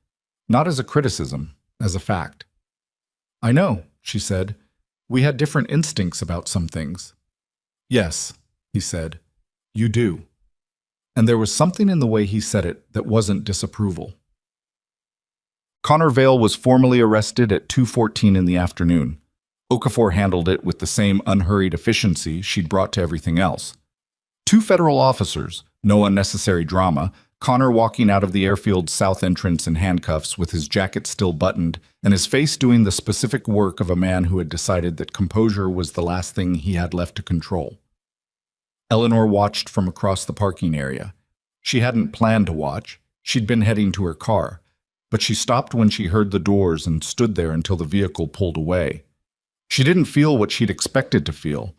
"Not as a criticism, as a fact." "I know," she said. "We had different instincts about some things." "Yes," he said. "You do." And there was something in the way he said it that wasn't disapproval. Connor Vale was formally arrested at 2:14 in the afternoon. Okafor handled it with the same unhurried efficiency she'd brought to everything else. 2 federal officers, no unnecessary drama, Connor walking out of the airfield's south entrance in handcuffs with his jacket still buttoned and his face doing the specific work of a man who had decided that composure was the last thing he had left to control. Eleanor watched from across the parking area. She hadn't planned to watch. She'd been heading to her car. But she stopped when she heard the doors and stood there until the vehicle pulled away. She didn't feel what she'd expected to feel.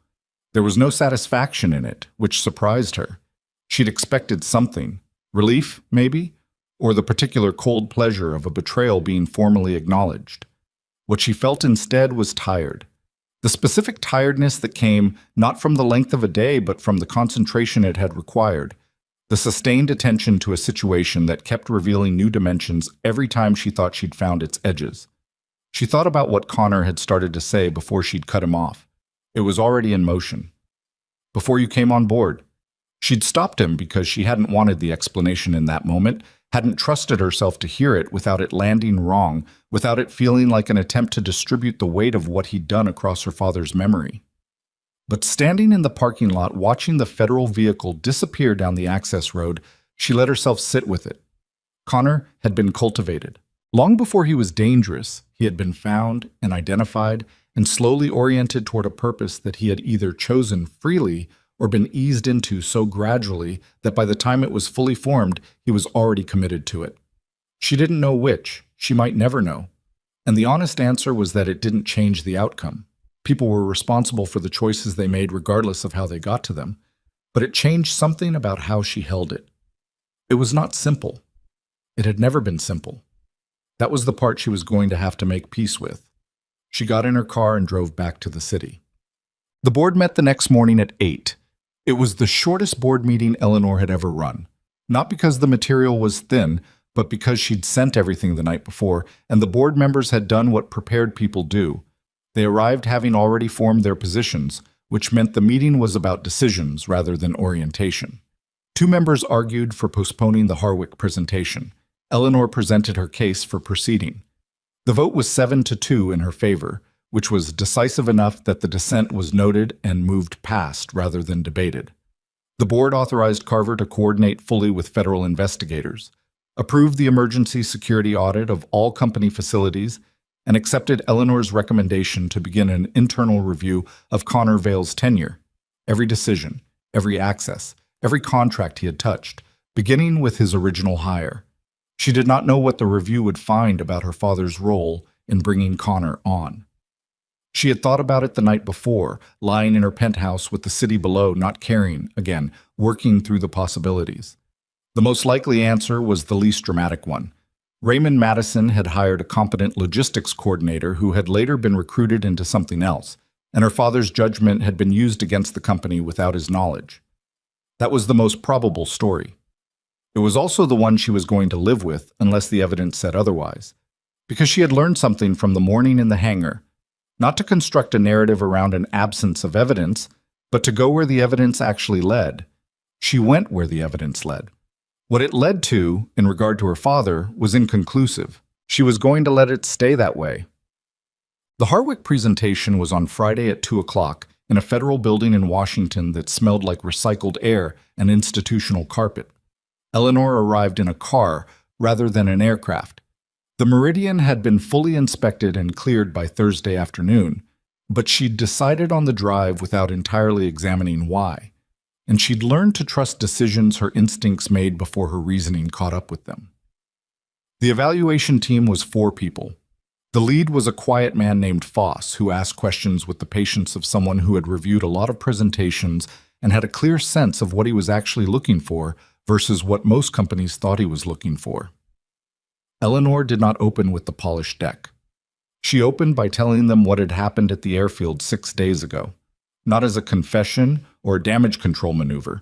There was no satisfaction in it, which surprised her. She'd expected something. Relief, maybe? Or the particular cold pleasure of a betrayal being formally acknowledged. What she felt instead was tired. The specific tiredness that came not from the length of a day, but from the concentration it had required. The sustained attention to a situation that kept revealing new dimensions every time she thought she'd found its edges. She thought about what Connor had started to say before she'd cut him off. It was already in motion. "Before you came on board." She'd stopped him because she hadn't wanted the explanation in that moment, hadn't trusted herself to hear it without it landing wrong, without it feeling like an attempt to distribute the weight of what he'd done across her father's memory. But standing in the parking lot watching the federal vehicle disappear down the access road, she let herself sit with it. Connor had been cultivated. Long before he was dangerous, he had been found and identified and slowly oriented toward a purpose that he had either chosen freely or been eased into so gradually that by the time it was fully formed, he was already committed to it. She didn't know which. She might never know. And the honest answer was that it didn't change the outcome. People were responsible for the choices they made regardless of how they got to them. But it changed something about how she held it. It was not simple. It had never been simple. That was the part she was going to have to make peace with. She got in her car and drove back to the city. The board met the next morning at 8. It was the shortest board meeting Eleanor had ever run. Not because the material was thin, but because she'd sent everything the night before, and the board members had done what prepared people do. They arrived having already formed their positions, which meant the meeting was about decisions rather than orientation. Two members argued for postponing the Harwick presentation. Eleanor presented her case for proceeding. The vote was 7-2 in her favor, which was decisive enough that the dissent was noted and moved past rather than debated. The board authorized Carver to coordinate fully with federal investigators, approved the emergency security audit of all company facilities, and accepted Eleanor's recommendation to begin an internal review of Connor Vale's tenure, every decision, every access, every contract he had touched, beginning with his original hire. She did not know what the review would find about her father's role in bringing Connor on. She had thought about it the night before, lying in her penthouse with the city below, not caring, again, working through the possibilities. The most likely answer was the least dramatic one. Raymond Madison had hired a competent logistics coordinator who had later been recruited into something else, and her father's judgment had been used against the company without his knowledge. That was the most probable story. It was also the one she was going to live with unless the evidence said otherwise, because she had learned something from the morning in the hangar, not to construct a narrative around an absence of evidence, but to go where the evidence actually led. She went where the evidence led. What it led to, in regard to her father, was inconclusive. She was going to let it stay that way. The Harwick presentation was on Friday at 2 o'clock in a federal building in Washington that smelled like recycled air and institutional carpet. Eleanor arrived in a car rather than an aircraft. The Meridian had been fully inspected and cleared by Thursday afternoon, but she'd decided on the drive without entirely examining why, and she'd learned to trust decisions her instincts made before her reasoning caught up with them. The evaluation team was 4 people. The lead was a quiet man named Foss, who asked questions with the patience of someone who had reviewed a lot of presentations and had a clear sense of what he was actually looking for versus what most companies thought he was looking for. Eleanor did not open with the polished deck. She opened by telling them what had happened at the airfield 6 days ago, not as a confession or a damage control maneuver,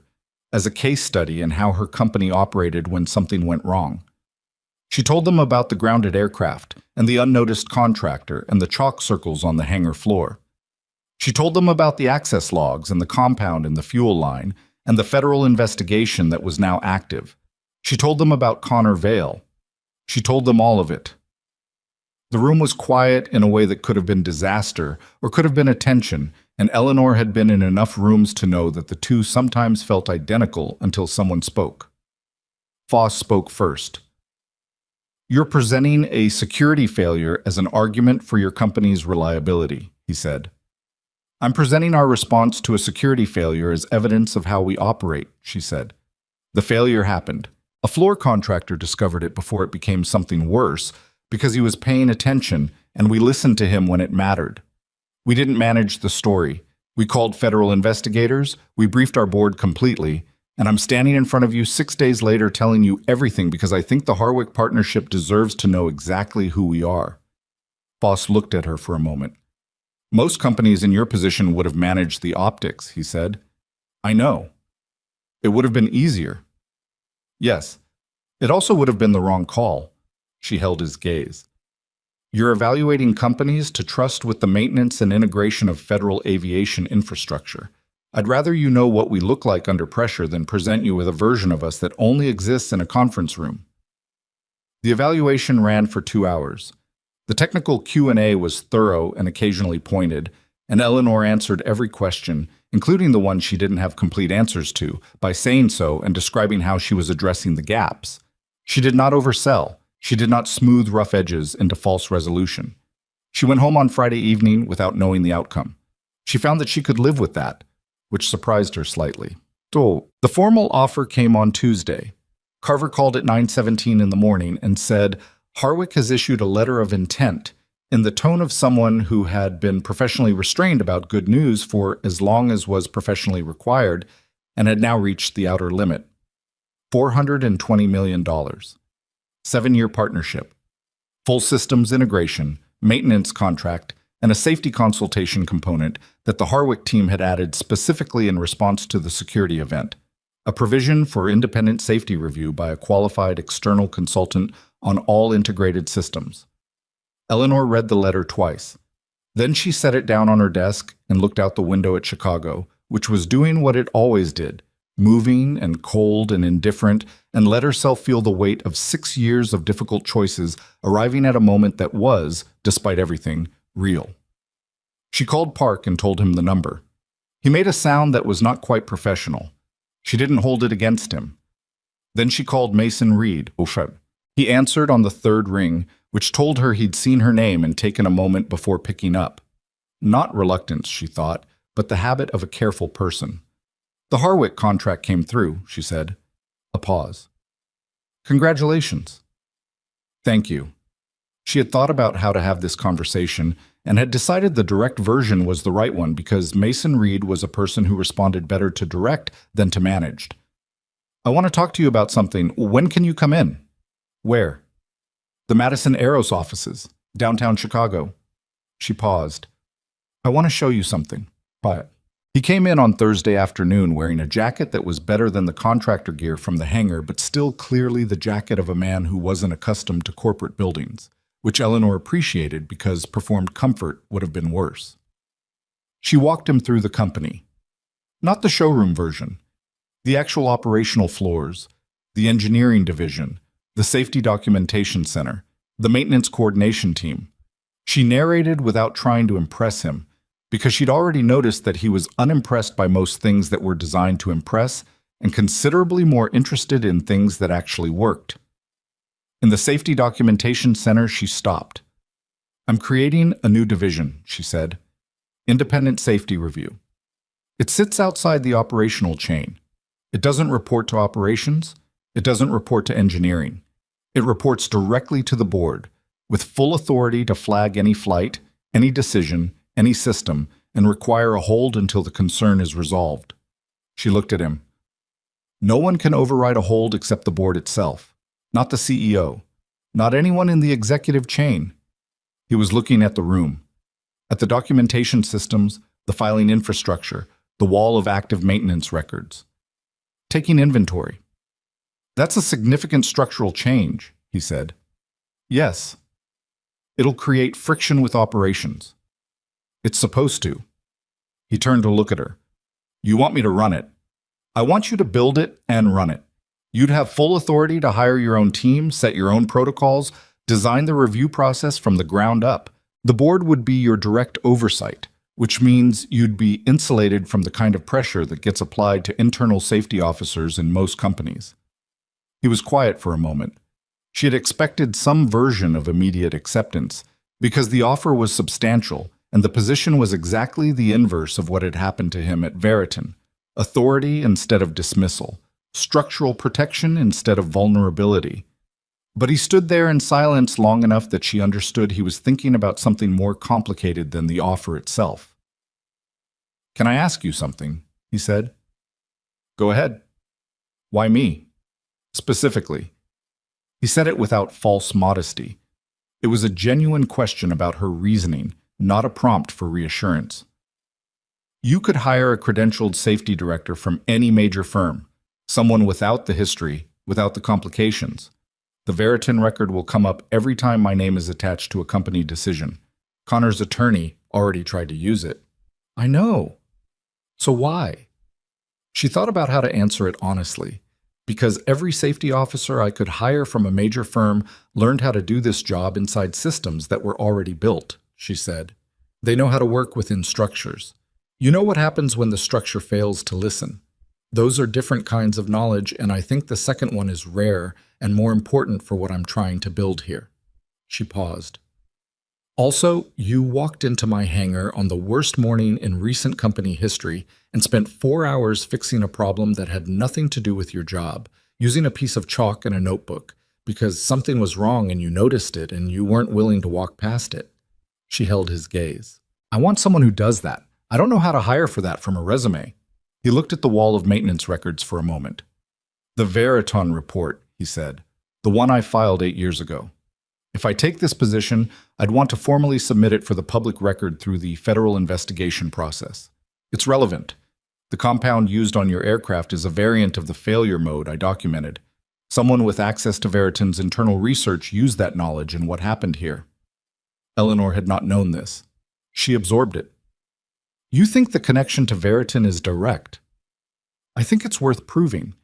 as a case study in how her company operated when something went wrong. She told them about the grounded aircraft and the unnoticed contractor and the chalk circles on the hangar floor. She told them about the access logs and the compound and the fuel line and the federal investigation that was now active. She told them about Connor Vale. She told them all of it. The room was quiet in a way that could have been disaster or could have been attention, and Eleanor had been in enough rooms to know that the two sometimes felt identical until someone spoke. Foss spoke first. "You're presenting a security failure as an argument for your company's reliability," he said. "I'm presenting our response to a security failure as evidence of how we operate," she said. "The failure happened. A floor contractor discovered it before it became something worse because he was paying attention, and we listened to him when it mattered. We didn't manage the story. We called federal investigators, we briefed our board completely, and I'm standing in front of you 6 days later telling you everything because I think the Harwick partnership deserves to know exactly who we are." Foss looked at her for a moment. "Most companies in your position would have managed the optics," he said. "I know. It would have been easier." "Yes. It also would have been the wrong call." She held his gaze. "You're evaluating companies to trust with the maintenance and integration of federal aviation infrastructure. I'd rather you know what we look like under pressure than present you with a version of us that only exists in a conference room." The evaluation ran for 2 hours. The technical Q&A was thorough and occasionally pointed, and Eleanor answered every question, including the one she didn't have complete answers to, by saying so and describing how she was addressing the gaps. She did not oversell. She did not smooth rough edges into false resolution. She went home on Friday evening without knowing the outcome. She found that she could live with that, which surprised her slightly. So, the formal offer came on Tuesday. Carver called at 9:17 in the morning and said, "Harwick has issued a letter of intent," in the tone of someone who had been professionally restrained about good news for as long as was professionally required and had now reached the outer limit. $420 million. 7-year partnership. Full systems integration, maintenance contract, and a safety consultation component that the Harwick team had added specifically in response to the security event. A provision for independent safety review by a qualified external consultant on all integrated systems. Eleanor read the letter twice. Then she set it down on her desk and looked out the window at Chicago, which was doing what it always did, moving and cold and indifferent, and let herself feel the weight of 6 years of difficult choices arriving at a moment that was, despite everything, real. She called Park and told him the number. He made a sound that was not quite professional. She didn't hold it against him. Then she called Mason Reed. He answered on the third ring, which told her he'd seen her name and taken a moment before picking up. Not reluctance, she thought, but the habit of a careful person. The Harwick contract came through, she said. A pause. Congratulations. Thank you. She had thought about how to have this conversation and had decided the direct version was the right one because Mason Reed was a person who responded better to direct than to managed. I want to talk to you about something. When can you come in? Where? The Madison Aeros offices, downtown Chicago. She paused. I want to show you something. Quiet. He came in on Thursday afternoon wearing a jacket that was better than the contractor gear from the hangar, but still clearly the jacket of a man who wasn't accustomed to corporate buildings, which Eleanor appreciated because performed comfort would have been worse. She walked him through the company. Not the showroom version. The actual operational floors, the engineering division, the safety documentation center, the maintenance coordination team. She narrated without trying to impress him, because she'd already noticed that he was unimpressed by most things that were designed to impress and considerably more interested in things that actually worked. In the Safety Documentation Center, she stopped. I'm creating a new division, she said. Independent Safety Review. It sits outside the operational chain. It doesn't report to operations. It doesn't report to engineering. It reports directly to the board, with full authority to flag any flight, any decision, any system, and require a hold until the concern is resolved. She looked at him. No one can override a hold except the board itself, not the CEO, not anyone in the executive chain. He was looking at the room, at the documentation systems, the filing infrastructure, the wall of active maintenance records. Taking inventory. That's a significant structural change, he said. Yes. It'll create friction with operations. It's supposed to. He turned to look at her. You want me to run it. I want you to build it and run it. You'd have full authority to hire your own team, set your own protocols, design the review process from the ground up. The board would be your direct oversight, which means you'd be insulated from the kind of pressure that gets applied to internal safety officers in most companies. He was quiet for a moment. She had expected some version of immediate acceptance, because the offer was substantial, and the position was exactly the inverse of what had happened to him at Veriton. Authority instead of dismissal, structural protection instead of vulnerability. But he stood there in silence long enough that she understood he was thinking about something more complicated than the offer itself. Can I ask you something? He said. Go ahead. Why me? Specifically. He said it without false modesty. It was a genuine question about her reasoning, not a prompt for reassurance. You could hire a credentialed safety director from any major firm, someone without the history, without the complications. The Veriton record will come up every time my name is attached to a company decision. Connor's attorney already tried to use it. I know. So why? She thought about how to answer it honestly. Because every safety officer I could hire from a major firm learned how to do this job inside systems that were already built, she said. They know how to work within structures. You know what happens when the structure fails to listen. Those are different kinds of knowledge, and I think the second one is rare and more important for what I'm trying to build here. She paused. Also, you walked into my hangar on the worst morning in recent company history and spent 4 hours fixing a problem that had nothing to do with your job, using a piece of chalk and a notebook, because something was wrong and you noticed it and you weren't willing to walk past it. She held his gaze. I want someone who does that. I don't know how to hire for that from a resume. He looked at the wall of maintenance records for a moment. The Veriton report, he said. The one I filed 8 years ago. If I take this position, I'd want to formally submit it for the public record through the federal investigation process. It's relevant. The compound used on your aircraft is a variant of the failure mode I documented. Someone with access to Veriton's internal research used that knowledge in what happened here. Eleanor had not known this. She absorbed it. You think the connection to Veriton is direct? I think it's worth proving.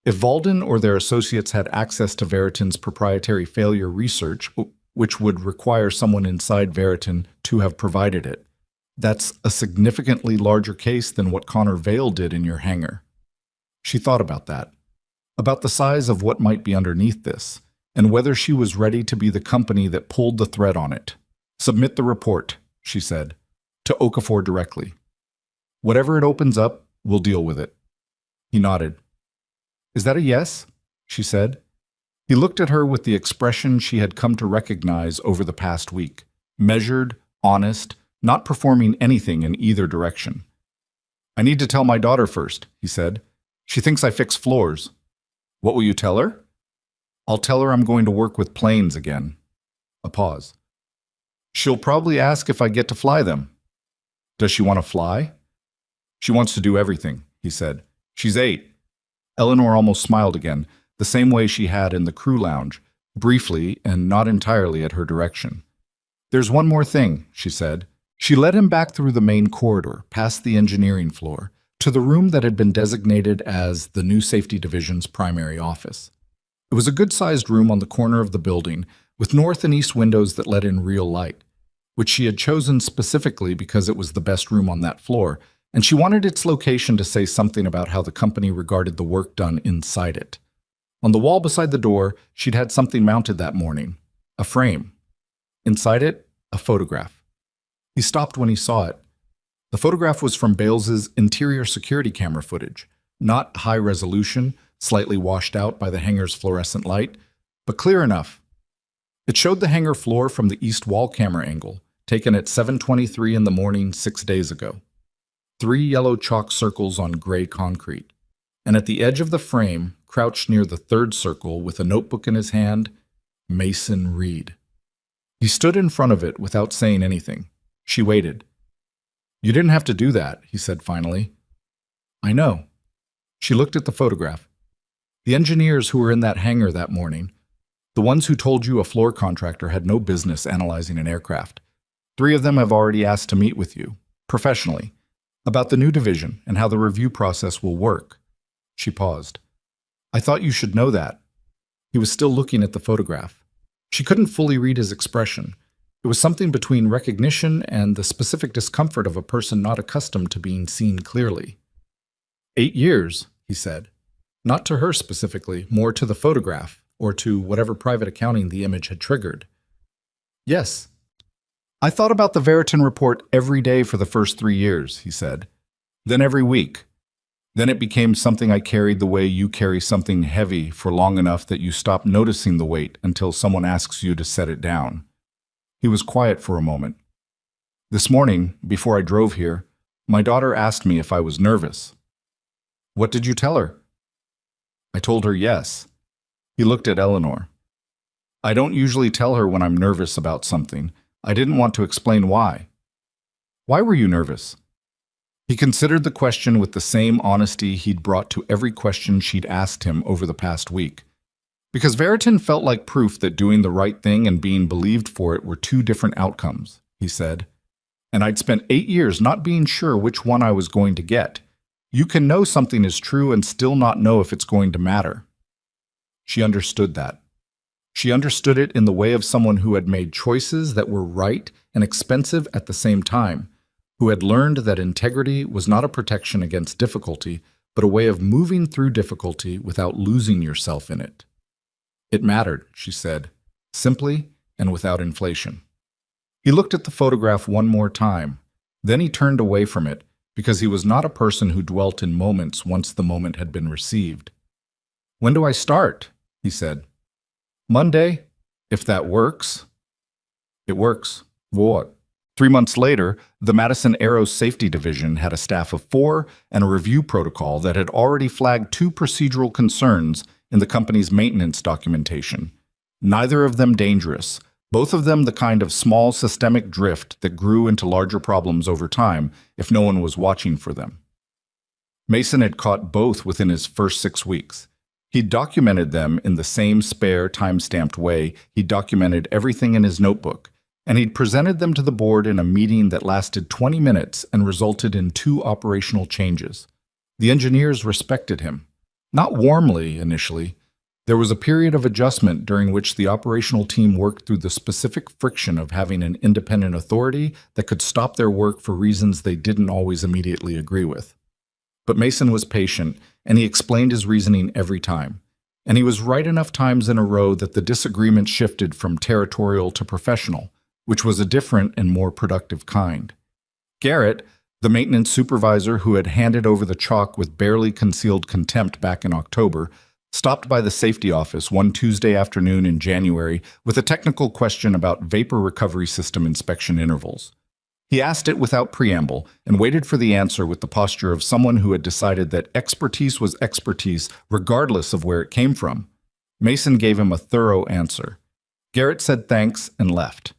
If Valden or their associates had access to Veriton's proprietary failure research, which would require someone inside Veriton to have provided it, that's a significantly larger case than what Connor Vale did in your hangar. She thought about that, about the size of what might be underneath this, and whether she was ready to be the company that pulled the thread on it. Submit the report, she said, to Okafor directly. Whatever it opens up, we'll deal with it. He nodded. Is that a yes? She said. He looked at her with the expression she had come to recognize over the past week, measured, honest, not performing anything in either direction. I need to tell my daughter first, he said. She thinks I fix floors. What will you tell her? I'll tell her I'm going to work with planes again. A pause. She'll probably ask if I get to fly them. Does she want to fly? She wants to do everything, he said. She's 8. Eleanor almost smiled again, the same way she had in the crew lounge, briefly and not entirely at her direction. There's one more thing, she said. She led him back through the main corridor, past the engineering floor, to the room that had been designated as the new safety division's primary office. It was a good-sized room on the corner of the building, with north and east windows that let in real light, which she had chosen specifically because it was the best room on that floor, and she wanted its location to say something about how the company regarded the work done inside it. On the wall beside the door, she'd had something mounted that morning, a frame. Inside it, a photograph. He stopped when he saw it. The photograph was from Bales's interior security camera footage, not high resolution, slightly washed out by the hangar's fluorescent light, but clear enough. It showed the hangar floor from the east wall camera angle, taken at 7:23 in the morning 6 days ago. 3 yellow chalk circles on gray concrete, and at the edge of the frame, crouched near the third circle with a notebook in his hand, Mason Reed. He stood in front of it without saying anything. She waited. You didn't have to do that, he said finally. I know. She looked at the photograph. The engineers who were in that hangar that morning, the ones who told you a floor contractor had no business analyzing an aircraft. 3 of them have already asked to meet with you, professionally, about the new division and how the review process will work. She paused. I thought you should know that. He was still looking at the photograph. She couldn't fully read his expression. It was something between recognition and the specific discomfort of a person not accustomed to being seen clearly. 8 years, he said. Not to her specifically, more to the photograph, or to whatever private accounting the image had triggered. Yes. I thought about the Veriton report every day for the first 3 years, he said. Then every week. Then it became something I carried the way you carry something heavy for long enough that you stop noticing the weight until someone asks you to set it down. He was quiet for a moment. This morning, before I drove here, my daughter asked me if I was nervous. What did you tell her? I told her yes. He looked at Eleanor. I don't usually tell her when I'm nervous about something. I didn't want to explain why. Why were you nervous? He considered the question with the same honesty he'd brought to every question she'd asked him over the past week. Because Veriton felt like proof that doing the right thing and being believed for it were 2 different outcomes, he said. And I'd spent 8 years not being sure which one I was going to get. You can know something is true and still not know if it's going to matter. She understood that. She understood it in the way of someone who had made choices that were right and expensive at the same time, who had learned that integrity was not a protection against difficulty, but a way of moving through difficulty without losing yourself in it. It mattered, she said, simply and without inflation. He looked at the photograph one more time. Then he turned away from it, because he was not a person who dwelt in moments once the moment had been received. When do I start? He said. Monday, if that works. It works. What? 3 months later, the Madison Aero Safety Division had a staff of 4 and a review protocol that had already flagged 2 procedural concerns in the company's maintenance documentation. Neither of them dangerous, both of them the kind of small systemic drift that grew into larger problems over time if no one was watching for them. Mason had caught both within his first 6 weeks. He'd documented them in the same spare, time-stamped way he'd documented everything in his notebook, and he'd presented them to the board in a meeting that lasted 20 minutes and resulted in 2 operational changes. The engineers respected him. Not warmly initially. There was a period of adjustment during which the operational team worked through the specific friction of having an independent authority that could stop their work for reasons they didn't always immediately agree with. But Mason was patient, and he explained his reasoning every time. And he was right enough times in a row that the disagreement shifted from territorial to professional, which was a different and more productive kind. Garrett, the maintenance supervisor who had handed over the chalk with barely concealed contempt back in October, stopped by the safety office one Tuesday afternoon in January with a technical question about vapor recovery system inspection intervals. He asked it without preamble and waited for the answer with the posture of someone who had decided that expertise was expertise regardless of where it came from. Mason gave him a thorough answer. Garrett said thanks and left.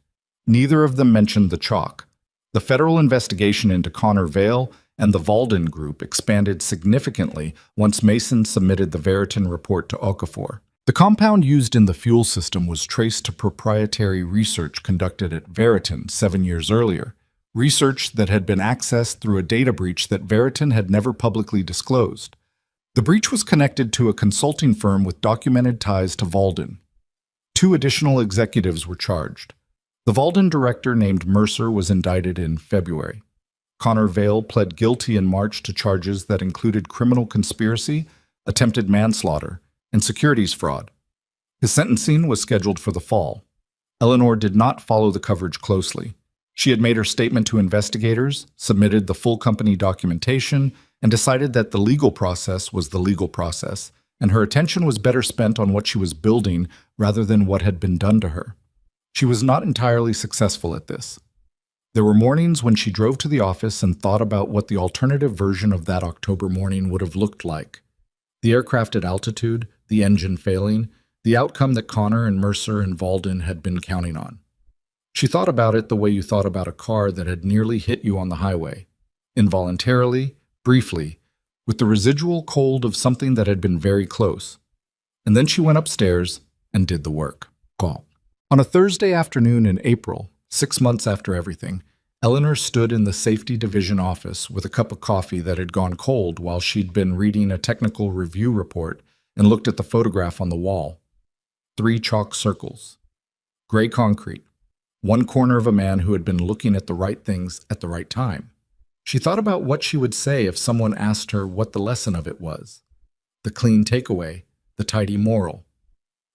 Neither of them mentioned the chalk. The federal investigation into Connor Vale and the Valden Group expanded significantly once Mason submitted the Veritin report to Okafor. The compound used in the fuel system was traced to proprietary research conducted at Veritin 7 years earlier, research that had been accessed through a data breach that Veritin had never publicly disclosed. The breach was connected to a consulting firm with documented ties to Valden. 2 additional executives were charged. The Valden director named Mercer was indicted in February. Connor Vale pled guilty in March to charges that included criminal conspiracy, attempted manslaughter, and securities fraud. His sentencing was scheduled for the fall. Eleanor did not follow the coverage closely. She had made her statement to investigators, submitted the full company documentation, and decided that the legal process was the legal process, and her attention was better spent on what she was building rather than what had been done to her. She was not entirely successful at this. There were mornings when she drove to the office and thought about what the alternative version of that October morning would have looked like. The aircraft at altitude, the engine failing, the outcome that Connor and Mercer and Valden had been counting on. She thought about it the way you thought about a car that had nearly hit you on the highway, involuntarily, briefly, with the residual cold of something that had been very close. And then she went upstairs and did the work. Call. On a Thursday afternoon in April, 6 months after everything, Eleanor stood in the safety division office with a cup of coffee that had gone cold while she'd been reading a technical review report and looked at the photograph on the wall. 3 chalk circles. Gray concrete. One corner of a man who had been looking at the right things at the right time. She thought about what she would say if someone asked her what the lesson of it was. The clean takeaway, the tidy moral.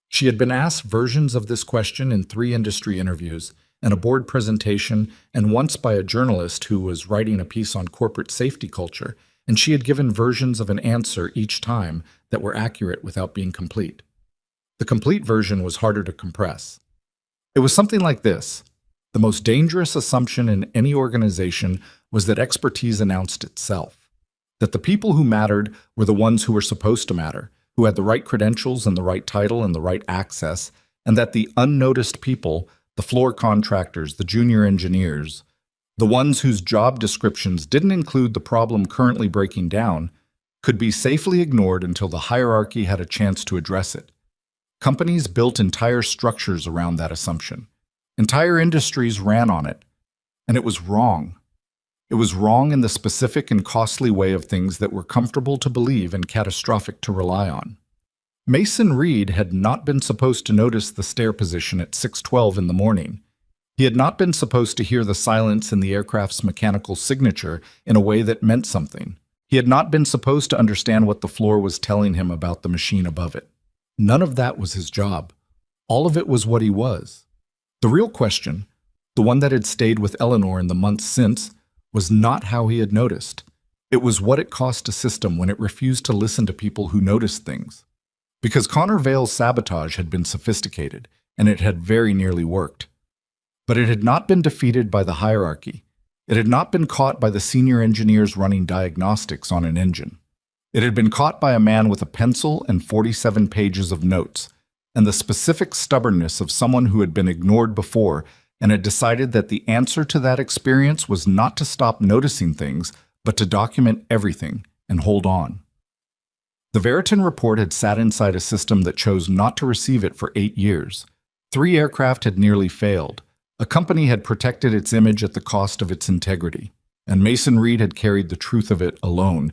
She had been asked versions of this question in 3 industry interviews, and a board presentation, and once by a journalist who was writing a piece on corporate safety culture, and she had given versions of an answer each time that were accurate without being complete. The complete version was harder to compress. It was something like this. The most dangerous assumption in any organization was that expertise announced itself, that the people who mattered were the ones who were supposed to matter, who had the right credentials and the right title and the right access, and that the unnoticed people, the floor contractors, the junior engineers, the ones whose job descriptions didn't include the problem currently breaking down, could be safely ignored until the hierarchy had a chance to address it. Companies built entire structures around that assumption. Entire industries ran on it. And it was wrong. It was wrong in the specific and costly way of things that were comfortable to believe and catastrophic to rely on. Mason Reed had not been supposed to notice the stair position at 6:12 in the morning. He had not been supposed to hear the silence in the aircraft's mechanical signature in a way that meant something. He had not been supposed to understand what the floor was telling him about the machine above it. None of that was his job. All of it was what he was. The real question, the one that had stayed with Eleanor in the months since, was not how he had noticed. It was what it cost a system when it refused to listen to people who noticed things. Because Connor Vale's sabotage had been sophisticated, and it had very nearly worked. But it had not been defeated by the hierarchy. It had not been caught by the senior engineers running diagnostics on an engine. It had been caught by a man with a pencil and 47 pages of notes, and the specific stubbornness of someone who had been ignored before and had decided that the answer to that experience was not to stop noticing things, but to document everything and hold on. The Veritin report had sat inside a system that chose not to receive it for 8 years. 3 aircraft had nearly failed. A company had protected its image at the cost of its integrity, and Mason Reed had carried the truth of it alone,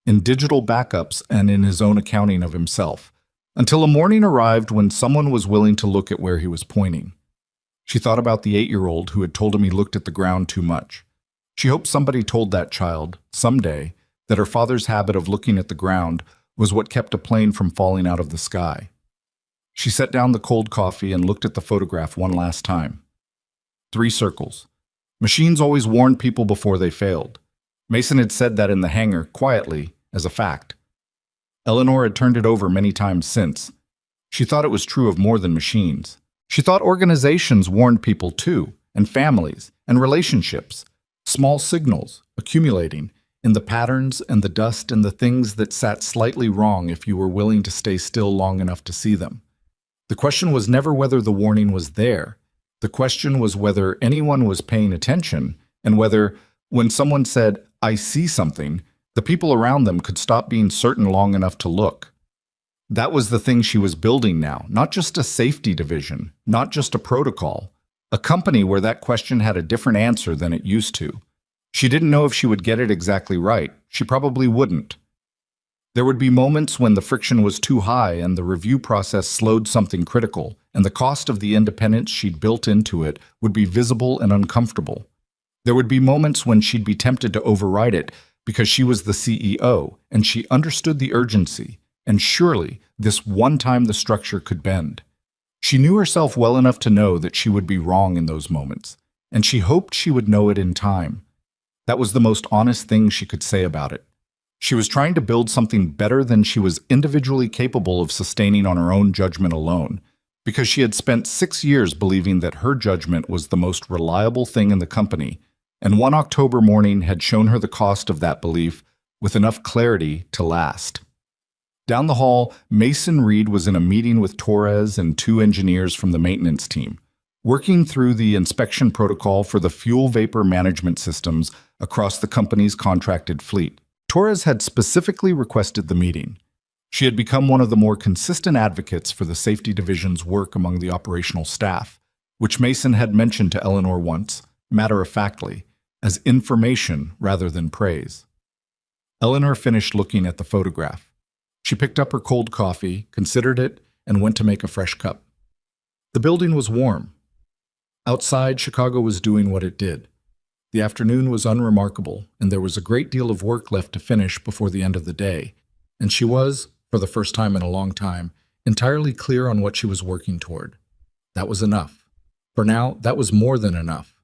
in digital backups, and in his own accounting of himself, until a morning arrived when someone was willing to look at where he was pointing. She thought about the 8-year-old who had told him he looked at the ground too much. She hoped somebody told that child, someday, that her father's habit of looking at the ground was what kept a plane from falling out of the sky. She set down the cold coffee and looked at the photograph one last time. 3 circles. Machines always warned people before they failed. Mason had said that in the hangar, quietly, as a fact. Eleanor had turned it over many times since. She thought it was true of more than machines. She thought organizations warned people too, and families, and relationships. Small signals, accumulating, in the patterns and the dust and the things that sat slightly wrong if you were willing to stay still long enough to see them. The question was never whether the warning was there. The question was whether anyone was paying attention, and whether, when someone said, "I see something," the people around them could stop being certain long enough to look. That was the thing she was building now, not just a safety division, not just a protocol, a company where that question had a different answer than it used to. She didn't know if she would get it exactly right. She probably wouldn't. There would be moments when the friction was too high and the review process slowed something critical, and the cost of the independence she'd built into it would be visible and uncomfortable. There would be moments when she'd be tempted to override it because she was the CEO and she understood the urgency, and surely this one time the structure could bend. She knew herself well enough to know that she would be wrong in those moments, and she hoped she would know it in time. That was the most honest thing she could say about it. She was trying to build something better than she was individually capable of sustaining on her own judgment alone, because she had spent 6 years believing that her judgment was the most reliable thing in the company, and one October morning had shown her the cost of that belief with enough clarity to last. Down the hall, Mason Reed was in a meeting with Torres and 2 engineers from the maintenance team, working through the inspection protocol for the fuel vapor management systems across the company's contracted fleet. Torres had specifically requested the meeting. She had become one of the more consistent advocates for the safety division's work among the operational staff, which Mason had mentioned to Eleanor once, matter-of-factly, as information rather than praise. Eleanor finished looking at the photograph. She picked up her cold coffee, considered it, and went to make a fresh cup. The building was warm. Outside, Chicago was doing what it did. The afternoon was unremarkable, and there was a great deal of work left to finish before the end of the day, and she was, for the first time in a long time, entirely clear on what she was working toward. That was enough. For now, that was more than enough.